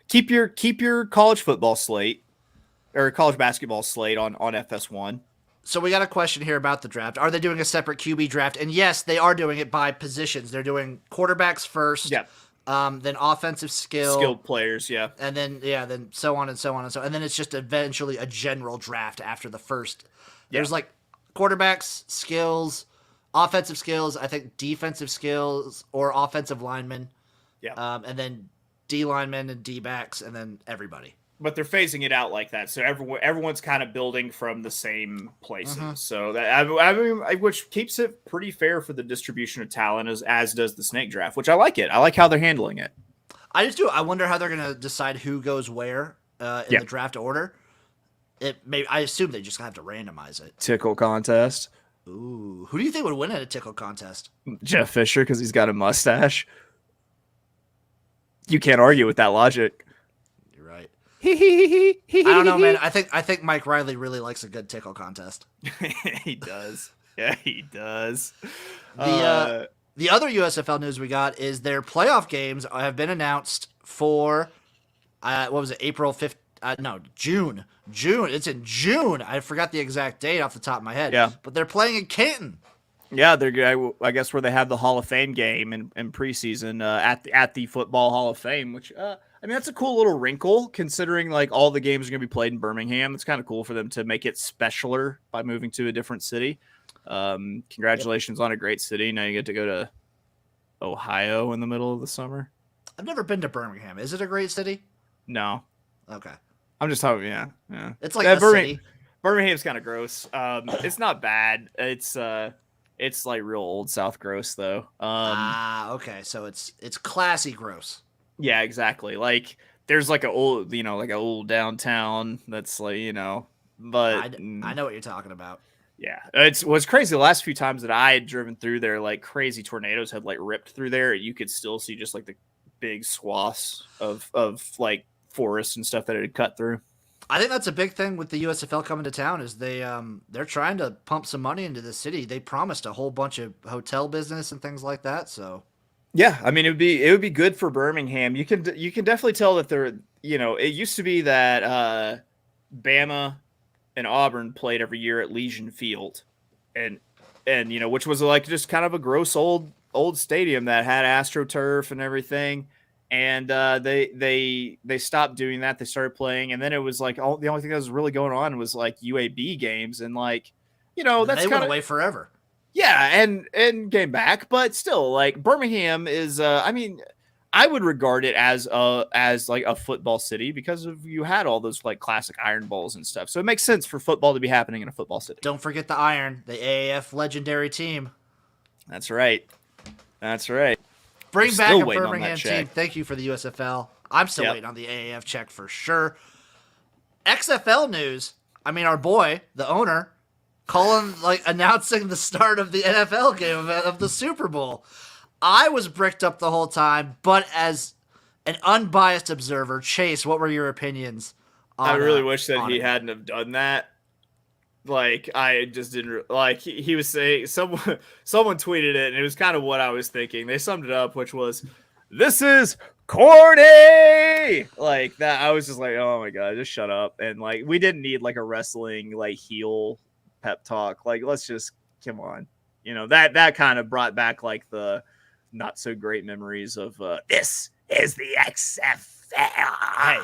Keep your college football slate or college basketball slate on FS1. So we got a question here about the draft. Are they doing a separate QB draft? And yes, they are doing it by positions. They're doing quarterbacks first. Yeah. Then offensive skilled players, yeah. And then so on and so on and so on. And then it's just eventually a general draft after the first. There's like quarterbacks, skills, offensive skills, I think defensive skills or offensive linemen. Yeah. And then D linemen and D backs and then everybody. But they're phasing it out like that, so everyone's kind of building from the same places. Mm-hmm. So that which keeps it pretty fair for the distribution of talent, as does the snake draft, which I like it. I like how they're handling it. I just do. I wonder how they're going to decide who goes where in the draft order. I assume they just have to randomize it. Tickle contest. Ooh, who do you think would win at a tickle contest? Jeff Fisher, because he's got a mustache. You can't argue with that logic. I don't know, man. I think Mike Riley really likes a good tickle contest. He does. Yeah, he does. The other USFL news we got is their playoff games have been announced for what was it? April 5th? No, June. It's in June. I forgot the exact date off the top of my head. Yeah, but they're playing in Canton. Yeah, they're I guess where they have the Hall of Fame game in preseason at the Football Hall of Fame, which I mean, that's a cool little wrinkle considering like all the games are going to be played in Birmingham. It's kind of cool for them to make it specialer by moving to a different city. Congratulations on a great city. Now you get to go to Ohio in the middle of the summer. I've never been to Birmingham. Is it a great city? No. Okay. I'm just hoping, yeah. It's like a city. Birmingham's kind of gross. It's not bad. It's like real old South gross though. Okay. So it's classy gross. Yeah, exactly. Like there's like a old downtown that's like, but I know what you're talking about. Yeah. What's crazy. The last few times that I had driven through there, like crazy tornadoes had like ripped through there. You could still see just like the big swaths of like forest and stuff that it had cut through. I think that's a big thing with the USFL coming to town is they're trying to pump some money into the city. They promised a whole bunch of hotel business and things like that. So yeah, I mean it would be good for Birmingham. You can definitely tell that they're it used to be that Bama and Auburn played every year at Legion Field, and which was like just kind of a gross old stadium that had AstroTurf and everything. And they stopped doing that. They started playing, and then it was like the only thing that was really going on was like UAB games, and like that's they went away forever. Yeah, and came back, but still, like Birmingham is. I mean, I would regard it as like a football city because you had all those like classic Iron Bowls and stuff. So it makes sense for football to be happening in a football city. Don't forget the Iron, the AAF legendary team. That's right. Bring back a Birmingham team. Thank you for the USFL. I'm still waiting on the AAF check for sure. XFL news. I mean, our boy, the owner, announcing the start of the NFL game of the Super Bowl. I was bricked up the whole time, but as an unbiased observer, Chase, what were your opinions on I really wish that he hadn't have done that. Like, I just didn't like. He was saying someone tweeted it, and it was kind of what I was thinking. They summed it up, which was this is corny. Like that, I was just like, oh my god, just shut up. And like, we didn't need like a wrestling like heel pep talk. Like, let's just come on. That kind of brought back like the not so great memories of this is the XFL. Hey,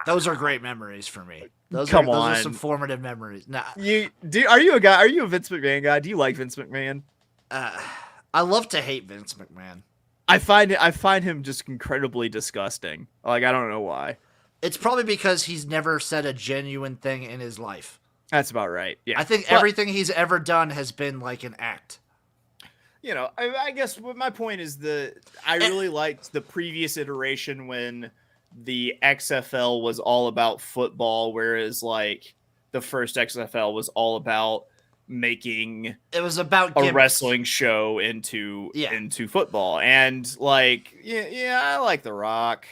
those are great memories for me. Those Come are on. some formative memories. Nah, Are you a guy? Are you a Vince McMahon guy? Do you like Vince McMahon? I love to hate Vince McMahon. I find him just incredibly disgusting. Like, I don't know why. It's probably because he's never said a genuine thing in his life. That's about right. Yeah. I think everything he's ever done has been like an act. I guess what my point is I really liked the previous iteration when the XFL was all about football, whereas like the first XFL was all about making it was about a gimmicks. wrestling show into football. And like, I like The Rock.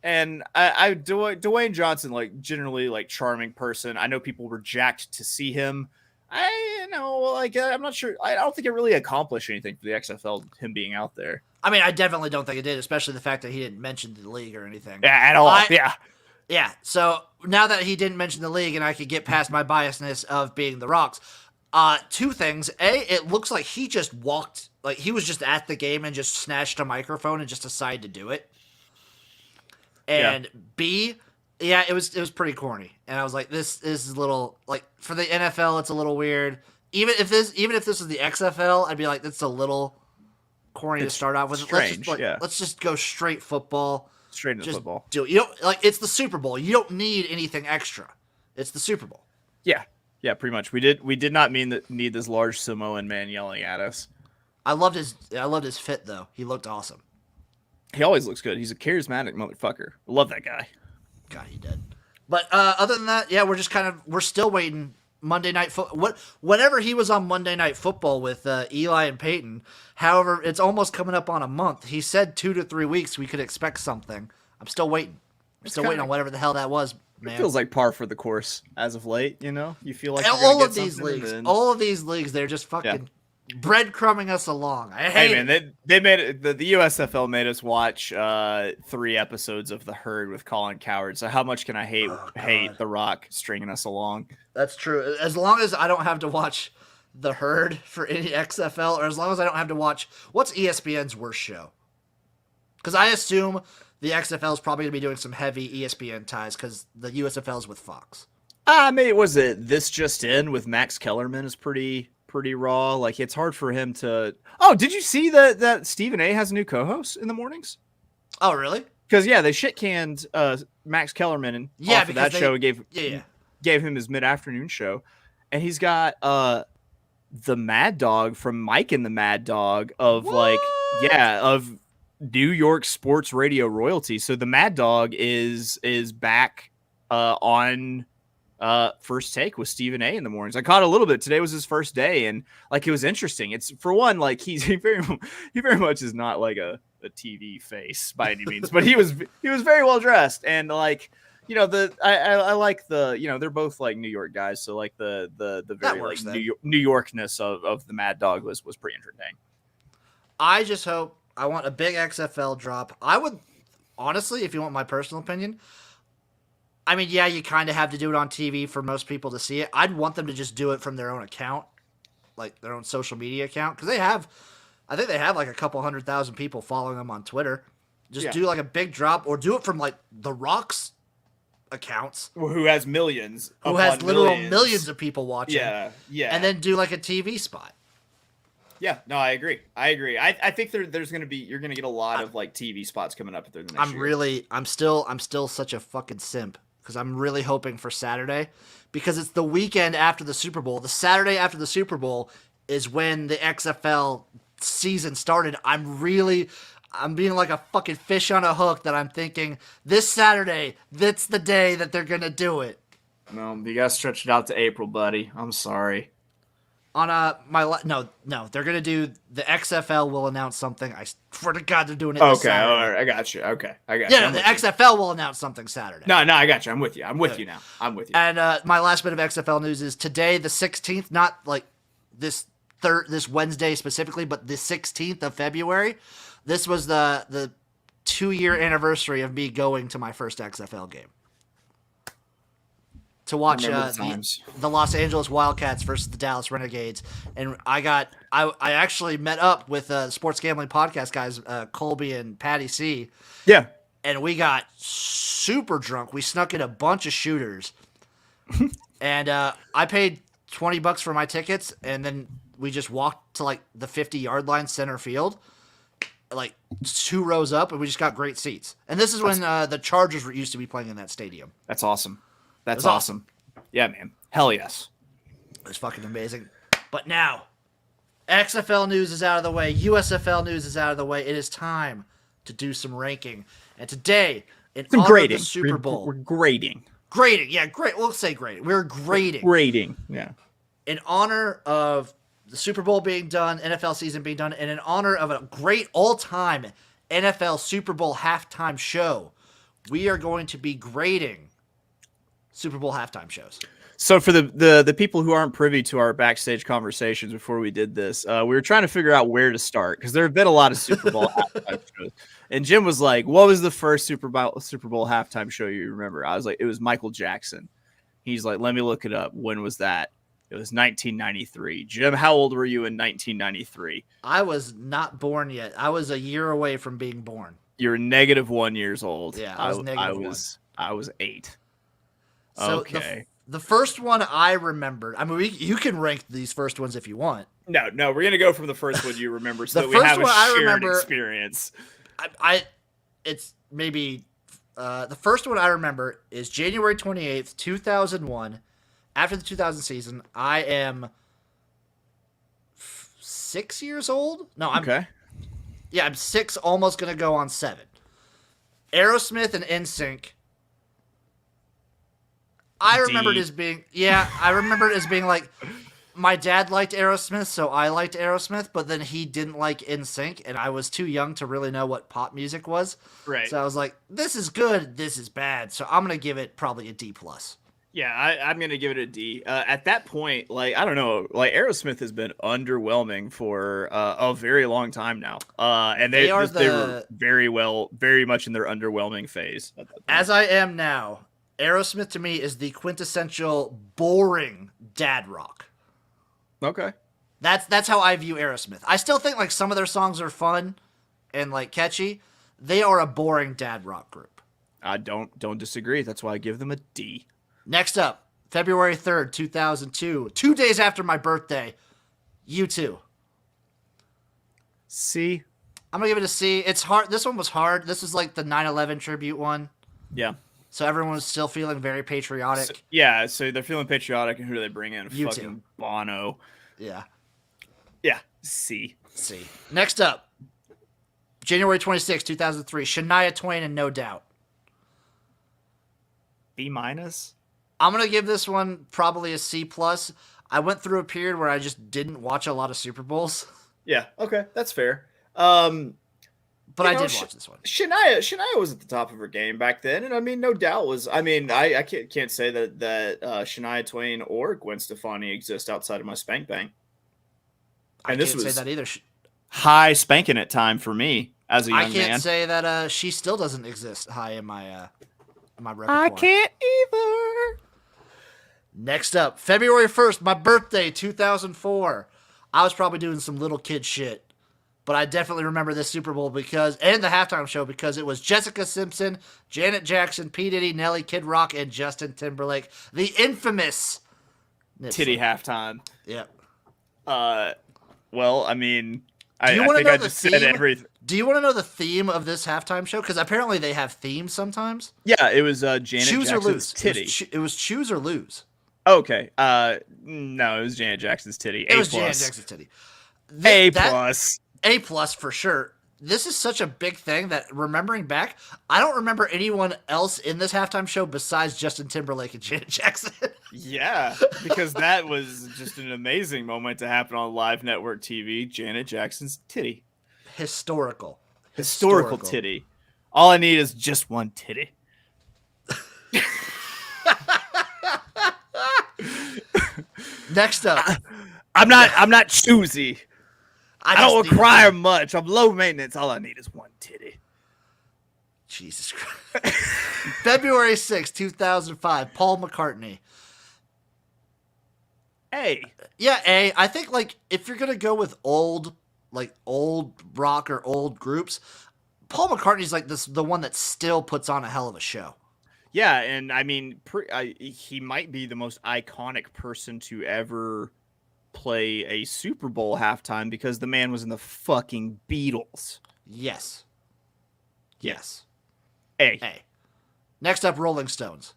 And Dwayne Johnson, like generally like charming person. I know people were jacked to see him. I'm not sure. I don't think it really accomplished anything for the XFL, him being out there. I mean, I definitely don't think it did, especially the fact that he didn't mention the league or anything. Yeah, at all. Yeah. So now that he didn't mention the league and I could get past my biasness of being the Rocks, two things. A, it looks like he just walked, like he was just at the game and just snatched a microphone and just decided to do it. And B, yeah, it was pretty corny. And I was like, this is a little, like, for the NFL, it's a little weird. Even if this was the XFL, I'd be like, that's a little corny to start off with. Strange, let's just go straight football. Straight into football. It's the Super Bowl. You don't need anything extra. It's the Super Bowl. Yeah. Yeah, pretty much. We did not need this large Samoan man yelling at us. I loved his fit though. He looked awesome. He always looks good. He's a charismatic motherfucker. I love that guy. God, he did. But other than that, yeah, we're still waiting. Monday Night Football. Whenever he was on Monday Night Football with Eli and Peyton, however, it's almost coming up on a month. He said 2 to 3 weeks we could expect something. I'm still waiting. I'm still waiting on whatever the hell that was, man. It feels like par for the course as of late. You feel like all of these leagues, they're just fucking breadcrumbing us along. I hate it. They made it. The USFL made us watch 3 episodes of The Herd with Colin Cowherd. So how much can I hate The Rock stringing us along? That's true. As long as I don't have to watch The Herd for any XFL, or as long as I don't have to watch what's ESPN's worst show, because I assume the XFL is probably going to be doing some heavy ESPN ties because the USFL is with Fox. Was it This Just In with Max Kellerman is pretty raw. Like, it's hard for him to. Oh, did you see that Stephen A has a new co-host in the mornings? Oh, really? Because they shit canned Max Kellerman off of that show and gave him his mid-afternoon show, and he's got the Mad Dog from Mike and the Mad Dog of of New York sports radio royalty. So the Mad Dog is back on First Take with Stephen A in the mornings. I caught a little bit. Today was his first day, and like it was interesting. It's for one, like he very much is not like a TV face by any means, but he was very well dressed, and like I like they're both like New York guys, so like the very like New Yorkness of the Mad Dog was pretty entertaining. I just hope. I want a big XFL drop. I would, honestly, if you want my personal opinion, I mean, yeah, you kind of have to do it on TV for most people to see it. I'd want them to just do it from their own account, like their own social media account, because I think they have like a couple 100,000 people following them on Twitter. Just do like a big drop, or do it from like The Rock's accounts. Who has millions. Who has literal millions of people watching. Yeah. And then do like a TV spot. Yeah, no, I agree. I think there's going to be, you're going to get a lot of like TV spots coming up through the next year. I'm still such a fucking simp because I'm really hoping for Saturday because it's the weekend after the Super Bowl. The Saturday after the Super Bowl is when the XFL season started. I'm being like a fucking fish on a hook that I'm thinking this Saturday, that's the day that they're going to do it. No, you got to stretch it out to April, buddy. I'm sorry. On no, they're gonna do the XFL will announce something. I swear to God, they're doing it. Okay, all right, I got you. Okay, I got you. Yeah, the XFL will announce something Saturday. No, I got you. I'm with you. I'm with you now. I'm with you. And my last bit of XFL news is today, the 16th, not like this Wednesday specifically, but the 16th of February. This was the 2-year anniversary of me going to my first XFL game to watch the Los Angeles Wildcats versus the Dallas Renegades. And I actually met up with sports gambling podcast guys, Colby and Patty C. Yeah. And we got super drunk. We snuck in a bunch of shooters. And I paid $20 for my tickets, and then we just walked to like the 50-yard line center field, like 2 rows up, and we just got great seats. And this is when the Chargers used to be playing in that stadium. That's awesome. That's awesome. Yeah, man. Hell yes. It was fucking amazing. But now, XFL news is out of the way. USFL news is out of the way. It is time to do some ranking. And today, in honor of the Super Bowl, we're grading. Grading, yeah, great. We'll say grading. We're grading. Grading, yeah. In honor of the Super Bowl being done, NFL season being done, and in honor of a great all-time NFL Super Bowl halftime show, we are going to be grading Super Bowl halftime shows. So for the people who aren't privy to our backstage conversations before we did this, we were trying to figure out where to start because there have been a lot of Super Bowl halftime shows. And Jim was like, "What was the first Super Bowl halftime show you remember?" I was like, "It was Michael Jackson." He's like, "Let me look it up. When was that?" It was 1993. Jim, how old were you in 1993? I was not born yet. I was a year away from being born. You're -1 years old. Yeah, I was -1. I was 8. So okay. The first one I remembered. I mean, you can rank these first ones if you want. No, we're gonna go from the first one you remember, so that we have a shared experience. It's maybe the first one I remember is January 28th, 2001. After the 2000 season, I am 6 years old. No, I'm 6, almost gonna go on 7. Aerosmith and NSYNC. I remember it as being like, my dad liked Aerosmith, so I liked Aerosmith, but then he didn't like NSYNC, and I was too young to really know what pop music was. Right. So I was like, this is good, this is bad. So I'm going to give it probably a D+. Yeah, I'm going to give it a D. At that point, like, I don't know, like Aerosmith has been underwhelming for a very long time now. And they were very much in their underwhelming phase. As I am now, Aerosmith to me is the quintessential boring dad rock. Okay. That's how I view Aerosmith. I still think like some of their songs are fun and like catchy. They are a boring dad rock group. I don't disagree. That's why I give them a D. Next up, February 3rd, 2002, 2 days after my birthday, U2. C. I'm going to give it a C. It's hard. This one was hard. This is like the 9/11 tribute one. Yeah. So everyone was still feeling very patriotic. So they're feeling patriotic, and who do they bring in? U2. Fucking Bono. Yeah. Yeah, C. Next up, January 26, 2003, Shania Twain and No Doubt. B-. I'm going to give this one probably a C+. I went through a period where I just didn't watch a lot of Super Bowls. Yeah, okay, that's fair. But I did watch this one. Shania was at the top of her game back then, and I mean, No Doubt was. I mean, I can't say that Shania Twain or Gwen Stefani exist outside of my spank bank. And I can't say that either. High spanking it time for me as a young man. I can't say that she still doesn't exist high in my repertoire. I can't either. Next up, February 1st, my birthday, 2004. I was probably doing some little kid shit. But I definitely remember this Super Bowl and the halftime show because it was Jessica Simpson, Janet Jackson, P. Diddy, Nelly, Kid Rock, and Justin Timberlake. The infamous Titty halftime. Yep. Well, I mean, I think I just said everything. Do you want to know the theme of this halftime show? Because apparently they have themes sometimes. Yeah, it was Janet Jackson's or lose. Titty. It was Choose or Lose. Okay. No, it was Janet Jackson's Titty. It was Janet Jackson's Titty. A+ for sure. This is such a big thing that remembering back, I don't remember anyone else in this halftime show besides Justin Timberlake and Janet Jackson. Yeah, because that was just an amazing moment to happen on live network TV. Janet Jackson's titty. Historical titty. All I need is just one titty. Next up. I'm not choosy. I don't require much. I'm low maintenance. All I need is one titty. Jesus Christ. February 6th, 2005, Paul McCartney. A. Yeah, A. I think, like, if you're going to go with old rock or old groups, Paul McCartney's, like, the one that still puts on a hell of a show. Yeah, and I mean, he might be the most iconic person to ever play a Super Bowl halftime because the man was in the fucking Beatles. Yes. Yes. A. Next up, Rolling Stones.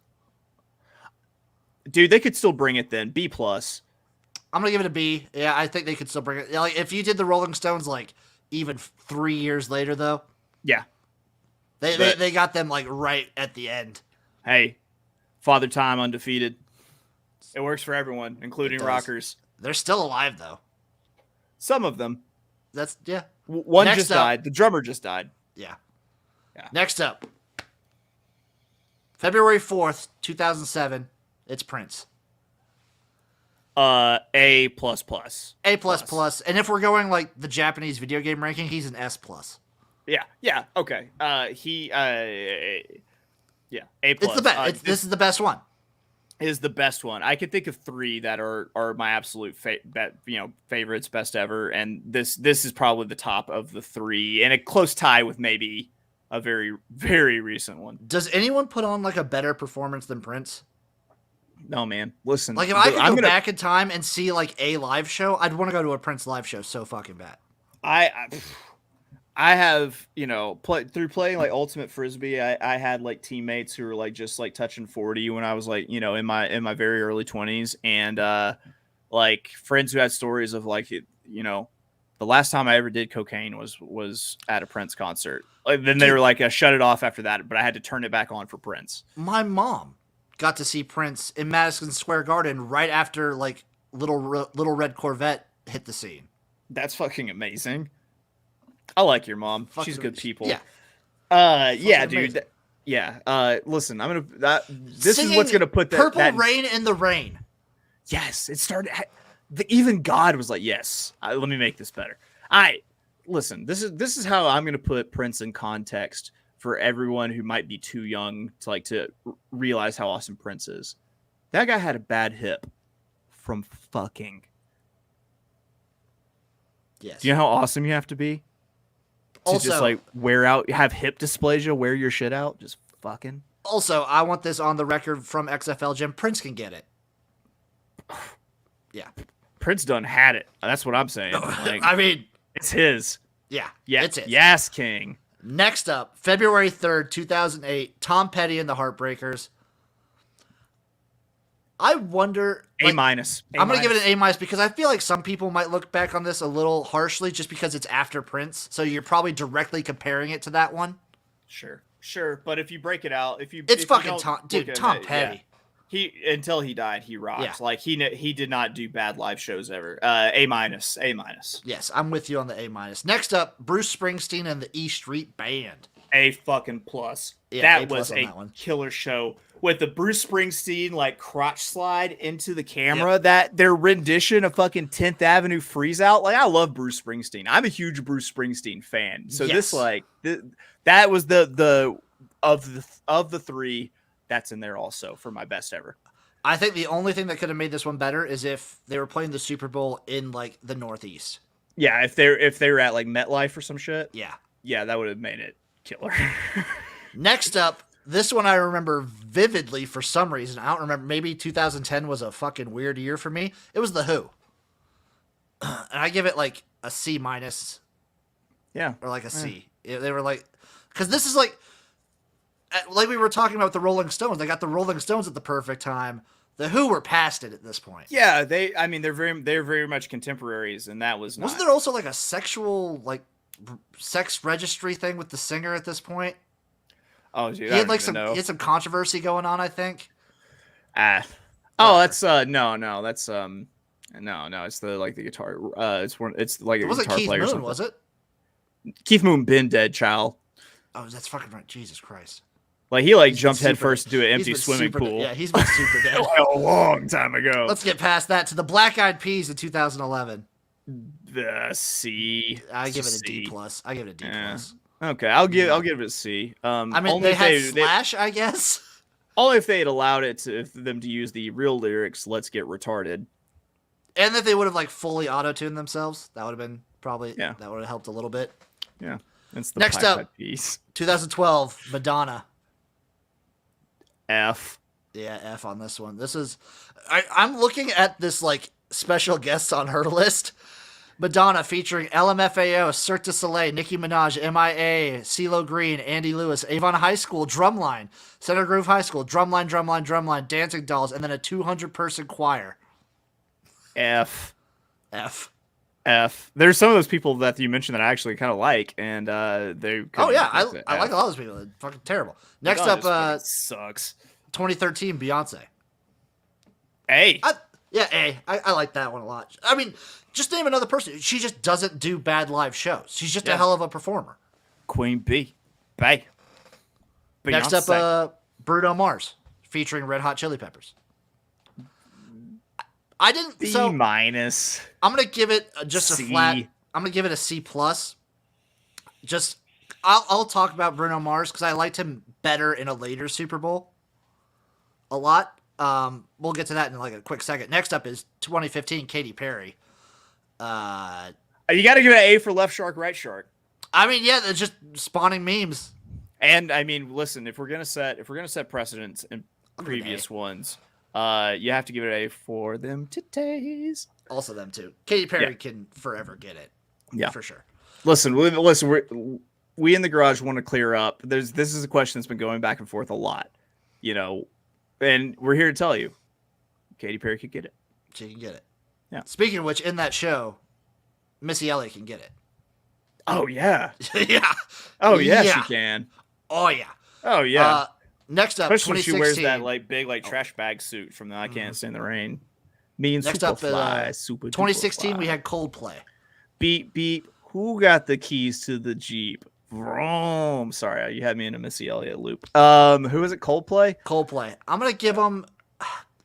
Dude, they could still bring it then. B+. I'm going to give it a B. Yeah, I think they could still bring it. Like, if you did the Rolling Stones, like, even 3 years later, though. Yeah. They got them, like, right at the end. Hey, Father Time undefeated. It works for everyone, including rockers. They're still alive, though. Some of them. That's, yeah. One just died. The drummer just died. Yeah. Next up. February 4th, 2007. It's Prince. A++. A++. And if we're going, like, the Japanese video game ranking, he's an S+. Yeah, okay. Yeah, A+. It's the best. This is the best one. Is the best one. I can think of 3 that are my absolute favorites, best ever, and this is probably the top of the 3, and a close tie with maybe a very, very recent one. Does anyone put on, like, a better performance than Prince? No, man. Listen. Like, if I could go back in time and see, like, a live show, I'd want to go to a Prince live show so fucking bad. I have, through playing like Ultimate Frisbee, I had like teammates who were like just like touching 40 when I was like, in my very early 20s, and like friends who had stories of like, the last time I ever did cocaine was at a Prince concert. Like, then they were like, I shut it off after that, but I had to turn it back on for Prince. My mom got to see Prince in Madison Square Garden right after like Little Red Corvette hit the scene. That's fucking amazing. I like your mom. She's good people. Yeah. Yeah, dude. Listen, this is what's gonna put that Purple Rain in the Rain. Yes, it started. Even God was like, yes. Let me make this better. Listen. This is how I'm gonna put Prince in context for everyone who might be too young to realize how awesome Prince is. That guy had a bad hip from fucking. Yes. Do you know how awesome you have to be? Also, just like have hip dysplasia, wear your shit out, just fucking. Also, I want this on the record from XFL Jim. Prince can get it. Yeah. Prince done had it. That's what I'm saying. Like, I mean, it's his. Yeah, it's his. Yes, King. Next up, February 3rd, 2008, Tom Petty and the Heartbreakers. I wonder. A-. I'm going to give it an A- because I feel like some people might look back on this a little harshly just because it's after Prince. So you're probably directly comparing it to that one. Sure. But if you break it out, it's fucking Tom Petty. Yeah. Until he died, he rocked. Yeah. Like he did not do bad live shows ever. A-. Yes, I'm with you on the A-. Next up, Bruce Springsteen and the E Street Band. A fucking plus. Yeah, that was a killer show with the Bruce Springsteen like crotch slide into the camera. Yep. That their rendition of fucking 10th Avenue Freeze Out. Like, I love Bruce Springsteen. I'm a huge Bruce Springsteen fan. So that was the of the 3 that's in there also for my best ever. I think the only thing that could have made this one better is if they were playing the Super Bowl in like the Northeast. Yeah, if they were at like MetLife or some shit. Yeah, that would have made it killer. Next up, this one I remember vividly for some reason. I don't remember. Maybe 2010 was a fucking weird year for me. It was The Who. And I give it like a C-. Yeah. Or like a C. They were like, because this is like we were talking about with the Rolling Stones. They got the Rolling Stones at the perfect time. The Who were past it at this point. Yeah, they're very much contemporaries, and that was not. Wasn't there also like a sexual sex registry thing with the singer at this point? Oh, dude, he had some controversy going on, I think. That's it's the guitar. It's like a guitar Keith player Moon, or something. Was it? Keith Moon been dead, child. Oh, that's fucking right. Jesus Christ. Like he jumped head first into an empty swimming pool. Yeah, he's been super dead. A long time ago. Let's get past that to the Black Eyed Peas in 2011. The C. I give it a D+. I give it a D+. Okay, I'll give it a C. I mean, Only they if had Slash, I guess. only if they had allowed them to use the real lyrics. Let's get retarded. And that they would have like fully auto-tuned themselves. That would have been probably that would have helped a little bit. Yeah, that's the Next up piece. 2012 Madonna. F. Yeah, F on this one. This is I'm looking at this like special guests on her list. Madonna featuring Lmfao, Cirque du Soleil, Nicki Minaj, MIA, CeeLo Green, Andy Lewis, Avon High School, Drumline, Center Grove High School, Drumline, Dancing Dolls, and then a 200-person choir. F. F. There's some of those people that you mentioned that I actually kind of like, and they. Oh yeah, I like all those people. They're fucking terrible. Next up, sucks. 2013 Beyonce. A. I like that one a lot. I mean, just name another person. She just doesn't do bad live shows. She's just a hell of a performer. Queen B. Bye. Next up, Bruno Mars featuring Red Hot Chili Peppers. I didn't. B-. I'm gonna give it just C. a flat. I'm gonna give it a C plus. Just I'll talk about Bruno Mars because I liked him better in a later Super Bowl. A lot. We'll get to that in like a quick second. Next up is 2015 Katy Perry. You got to give it an A for left shark, right shark. I mean, yeah, they're just spawning memes. And I mean, listen, if we're gonna set precedents in previous ones, you have to give it an A for them titties. Also, them too. Katy Perry can forever get it. Yeah, for sure. Listen, we in the garage want to clear up. This is a question that's been going back and forth a lot, and we're here to tell you, Katy Perry could get it. She can get it. Yeah. Speaking of which, in that show, Missy Elliott can get it. Oh yeah. Yeah. Oh yeah, she can. Oh yeah. Oh yeah. Next up, especially when she wears that like big trash bag suit from the I Can't Stand the Rain. Me and next up, Super 2016 we had Coldplay. Beep beep. Who got the keys to the Jeep? Vroom. Sorry, you had me in a Missy Elliott loop. Who is it? Coldplay. I'm gonna give them.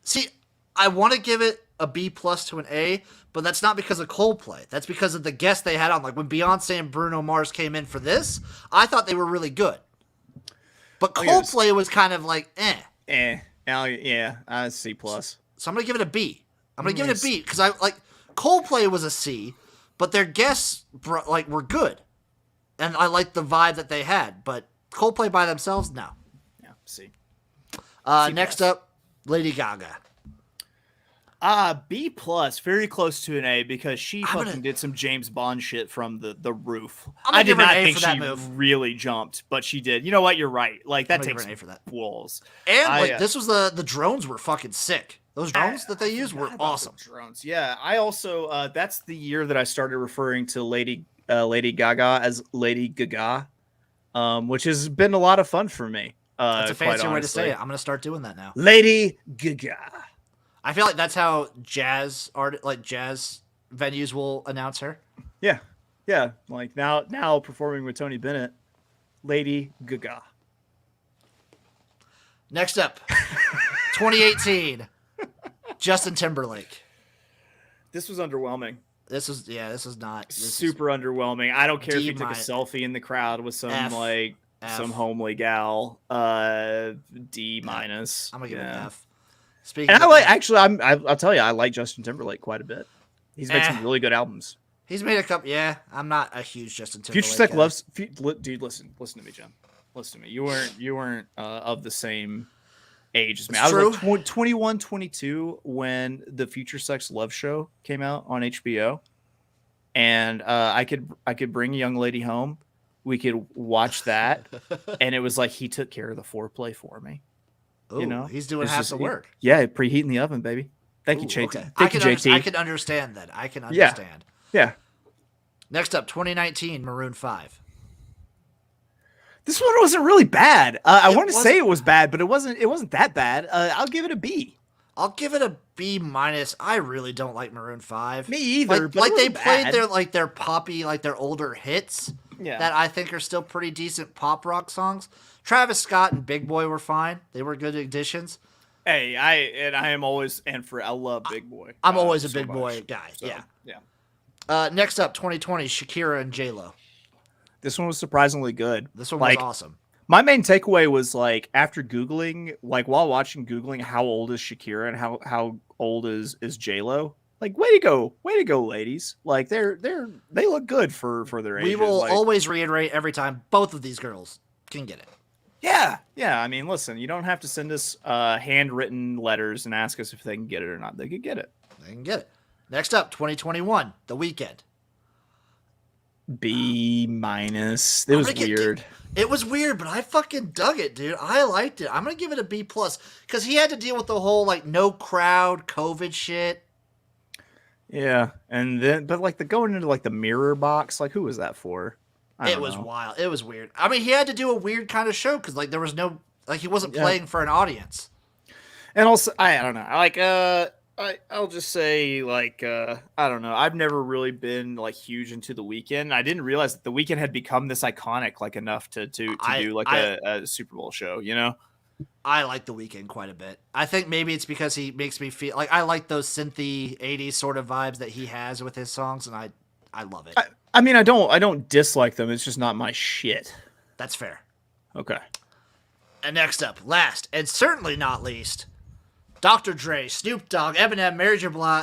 See, I want to give it a B plus to an A, but that's not because of Coldplay. That's because of the guests they had on. Like when Beyonce and Bruno Mars came in for this, I thought they were really good. But Coldplay was kind of like C plus. So I'm gonna give it a B. I'm gonna give it a B because I like Coldplay was a C, but their guests were good, and I liked the vibe that they had. But Coldplay by themselves, no. Yeah, C. Next up, Lady Gaga. B plus, very close to an A because she fucking did some James Bond shit from the roof. I did not think she really jumped, but she did. You know what? You're right. Like that takes walls. And this was the drones were fucking sick. Those drones that they used were awesome. Drones, yeah. I also that's the year that I started referring to Lady Gaga as Lady Gaga, which has been a lot of fun for me. That's a fancy way to say it. I'm gonna start doing that now. Lady Gaga. I feel like that's how jazz venues will announce her. Yeah. Yeah. Like now performing with Tony Bennett, Lady Gaga. Next up, 2018, Justin Timberlake. This was underwhelming. This was not. Super underwhelming. I don't care if he took a selfie in the crowd with some some homely gal. D minus. I'm gonna give it an F. I'll tell you, I like Justin Timberlake quite a bit. He's made some really good albums. He's made a couple. Yeah, I'm not a huge Justin Timberlake. Future Sex loves, dude. Listen to me, Jim. Listen to me. You weren't of the same age as me. I was like 21, 22 when the Future Sex Love Show came out on HBO, and I could bring a young lady home. We could watch that, and it was like he took care of the foreplay for me. Ooh, he's doing half the work. Yeah, preheating the oven, baby. Thank you, JT. Okay. Thank you, JT. I can understand that. I can understand. Yeah. Next up, 2019, Maroon 5. This one wasn't really bad. I want to say it was bad, but it wasn't that bad. I'll give it a B. I'll give it a B minus. I really don't like Maroon 5. Me either. Like they played their poppy, like their older hits that I think are still pretty decent pop rock songs. Travis Scott and Big Boy were fine. They were good additions. Hey, I love Big Boy. I'm always a Big Boy guy. So, yeah. Next up, 2020, Shakira and J-Lo. This one was surprisingly good. This one was like, awesome. My main takeaway was like after Googling, like while watching Googling, how old is Shakira and how old is J-Lo? Like, way to go, ladies! Like they look good for their ages. We will like, always reiterate every time both of these girls can get it. Yeah. I mean, listen, you don't have to send us handwritten letters and ask us if they can get it or not. They could get it. They can get it. Next up, 2021, The Weeknd. B-. It was weird. It was weird, but I fucking dug it, dude. I liked it. I'm gonna give it a B+, because he had to deal with the whole like no crowd COVID shit. Yeah, and then but like the going into like the mirror box, like who was that for? It was wild. It was weird. I mean, he had to do a weird kind of show because like there was no like he wasn't playing for an audience. And also, I don't know. Like I'll just say like I don't know. I've never really been like huge into The Weeknd. I didn't realize that The Weeknd had become this iconic like enough to do like a Super Bowl show. You know. I like The Weeknd quite a bit. I think maybe it's because he makes me feel like I like those synthy 80s sort of vibes that he has with his songs, and I love it. I mean, I don't dislike them. It's just not my shit. That's fair. Okay. And next up, last and certainly not least, Dr. Dre, Snoop Dogg, Eminem,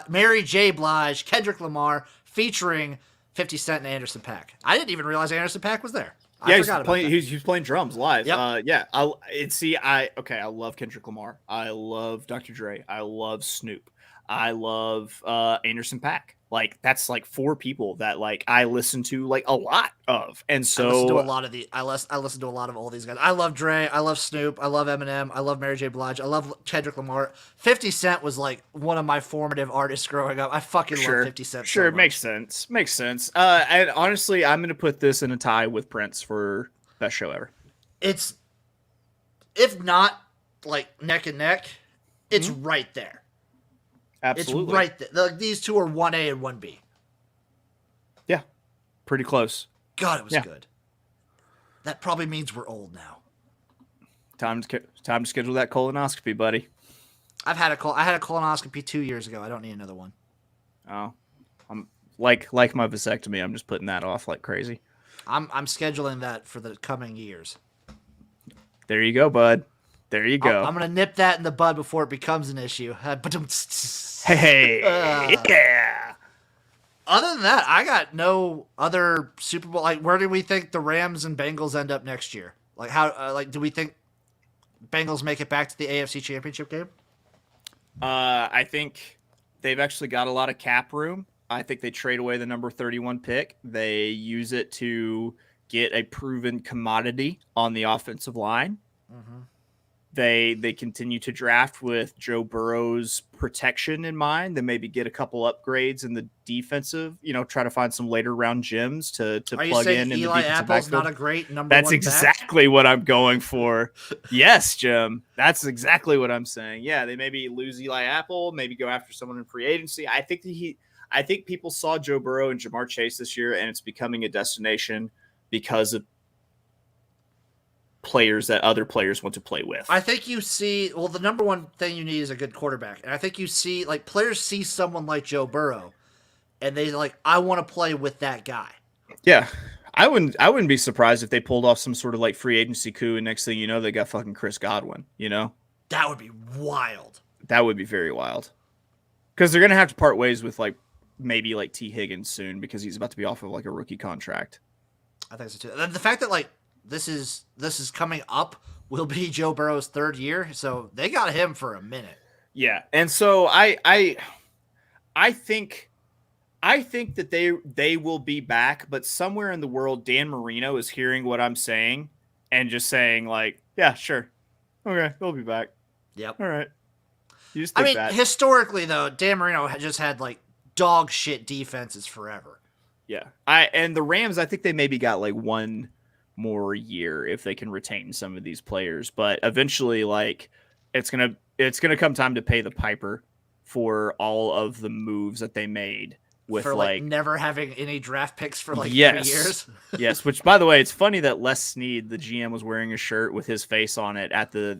Mary J. Blige, Kendrick Lamar, featuring 50 Cent and Anderson .Paak. I didn't even realize Anderson .Paak was there. Yeah, he's playing drums live. Yep. Yeah. I love Kendrick Lamar. I love Dr. Dre. I love Snoop. I love Anderson .Paak. Like that's like four people that like I listen to like a lot of, and so I listen to a lot of I listen to a lot of all these guys. I love Dre. I love Snoop. I love Eminem. I love Mary J. Blige. I love Kendrick Lamar. 50 Cent was like one of my formative artists growing up. I fucking love 50 Cent. Sure, so much. Makes sense. And honestly, I'm gonna put this in a tie with Prince for best show ever. It's if not like neck and neck, it's right there. Absolutely. It's right there. Like, these two are 1A and 1B. Yeah. Pretty close. God, it was good. That probably means we're old now. Time to schedule that colonoscopy, buddy. I had a colonoscopy 2 years ago. I don't need another one. Oh. I'm like my vasectomy, I'm just putting that off like crazy. I'm scheduling that for the coming years. There you go, bud. There you go. I'm going to nip that in the bud before it becomes an issue. Hey, yeah. Other than that, I got no other Super Bowl. Like, where do we think the Rams and Bengals end up next year? Like, how? Do we think Bengals make it back to the AFC Championship game? I think they've actually got a lot of cap room. I think they trade away the number 31 pick. They use it to get a proven commodity on the offensive line. Mm-hmm. They continue to draft with Joe Burrow's protection in mind. They maybe get a couple upgrades in the defensive, try to find some later round gems to plug in. Are you saying Eli Apple's not a great number That's one exactly what I'm going for. Yes, Jim. That's exactly what I'm saying. Yeah, they maybe lose Eli Apple, maybe go after someone in free agency. I think people saw Joe Burrow and Jamar Chase this year, and it's becoming a destination because of players that other players want to play with. I think you see, the number one thing you need is a good quarterback. And I think you see, like, players see someone like Joe Burrow, and they like, I want to play with that guy. Yeah. I wouldn't be surprised if they pulled off some sort of like free agency coup, and next thing you know, they got fucking Chris Godwin, That would be wild. That would be very wild. Because they're going to have to part ways with like maybe like T. Higgins soon because he's about to be off of like a rookie contract. I think so too. And the fact that like this is coming up will be Joe Burrow's third year, so they got him for a minute. Yeah, and so I think that they will be back, but somewhere in the world, Dan Marino is hearing what I'm saying and just saying like, yeah, sure, okay, they'll be back. Yep. All right. You just think that. Historically though, Dan Marino just had like dog shit defenses forever. Yeah, and the Rams, I think they maybe got like one more year if they can retain some of these players, but eventually like it's gonna come time to pay the piper for all of the moves that they made with for like never having any draft picks for like 3 years. Yes, which by the way, it's funny that Les Snead, the GM, was wearing a shirt with his face on it at the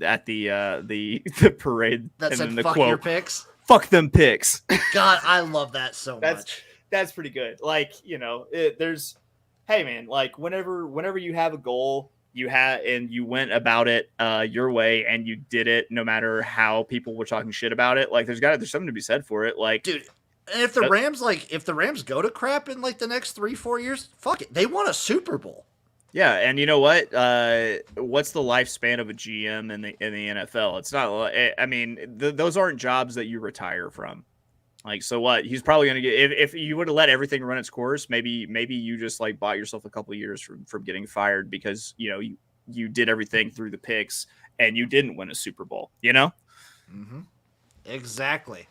parade that and said then the fuck quote, your picks. Fuck them picks. God, I love that so much. That's pretty good. Like, hey man, like whenever you have a goal, you went about it your way and you did it, no matter how people were talking shit about it. Like there's something to be said for it. Like, dude. And if the Rams go to crap in like the next 3-4 years, fuck it, they won a Super Bowl. yeah, and you know what? What's the lifespan of a GM in the NFL? It's not. I mean, those aren't jobs that you retire from. Like, so what? He's probably going to get, if you would have let everything run its course, maybe you just like bought yourself a couple of years from getting fired because, you did everything through the picks and you didn't win a Super Bowl, Mm-hmm. Exactly.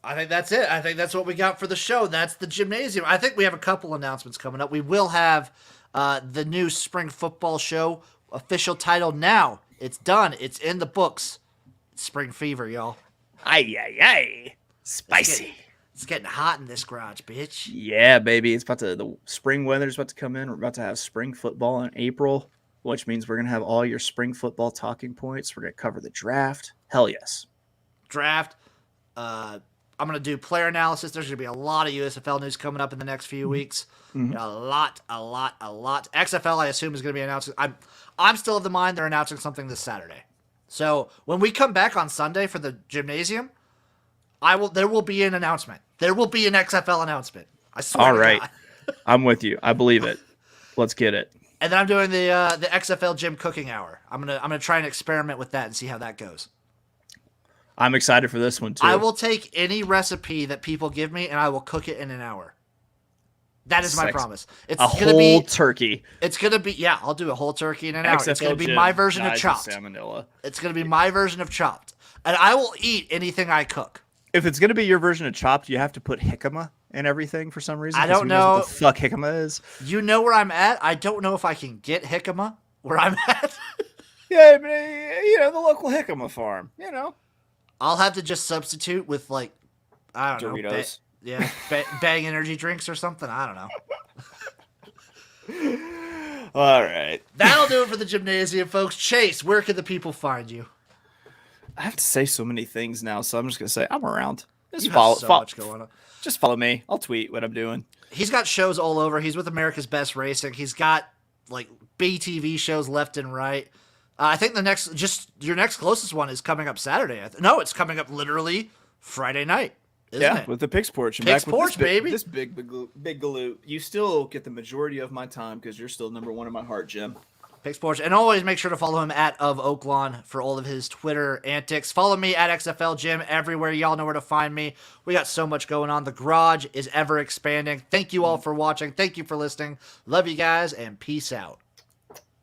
I think that's it. I think that's what we got for the show. That's the Jimnasium. I think we have a couple announcements coming up. We will have the new spring football show, official title now. It's done. It's in the books. It's Spring Fever, y'all. Aye. Spicy. It's getting hot in this garage, bitch. Yeah, baby. It's the spring weather's about to come in. We're about to have spring football in April, which means we're going to have all your spring football talking points. We're going to cover the draft. Hell yes. Draft. I'm going to do player analysis. There's going to be a lot of USFL news coming up in the next few weeks. Mm-hmm. A lot. XFL, I assume, is going to be announcing. I'm still of the mind they're announcing something this Saturday. So when we come back on Sunday for the Jimnasium, there will be an announcement. There will be an XFL announcement. I swear. All right. I'm with you. I believe it. Let's get it. And then I'm doing the XFL gym cooking hour. I'm gonna try and experiment with that and see how that goes. I'm excited for this one too. I will take any recipe that people give me and I will cook it in an hour. That is my promise. It's gonna be a whole turkey. It's gonna be I'll do a whole turkey in an hour. It's gonna be my version of chopped. Salmonella. It's gonna be my version of chopped, and I will eat anything I cook. If it's gonna be your version of chopped, you have to put jicama in everything for some reason. I don't know what the fuck jicama is. You know where I'm at. I don't know if I can get jicama where I'm at. Yeah, but the local jicama farm. I'll have to just substitute with I don't Doritos. know. Bang energy drinks or something. I don't know. All right. That'll do it for the Jimnasium, folks. Chase, where can the people find you? I have to say so many things now, so I'm just going to say I'm around. Just much going on. Just follow me. I'll tweet what I'm doing. He's got shows all over. He's with America's Best Racing. He's got BTV shows left and right. I think your next closest one is coming up Saturday. No, it's coming up literally Friday night. Isn't it? With the Picks Porch. Picks Porch, baby. This big galoot. You still get the majority of my time because you're still number one in my heart, Jim. Picks Porch. And always make sure to follow him at of Oaklawn for all of his Twitter antics. Follow me at XFL Jim everywhere. Y'all know where to find me. We got so much going on. The garage is ever expanding. Thank you all for watching. Thank you for listening. Love you guys, and peace out.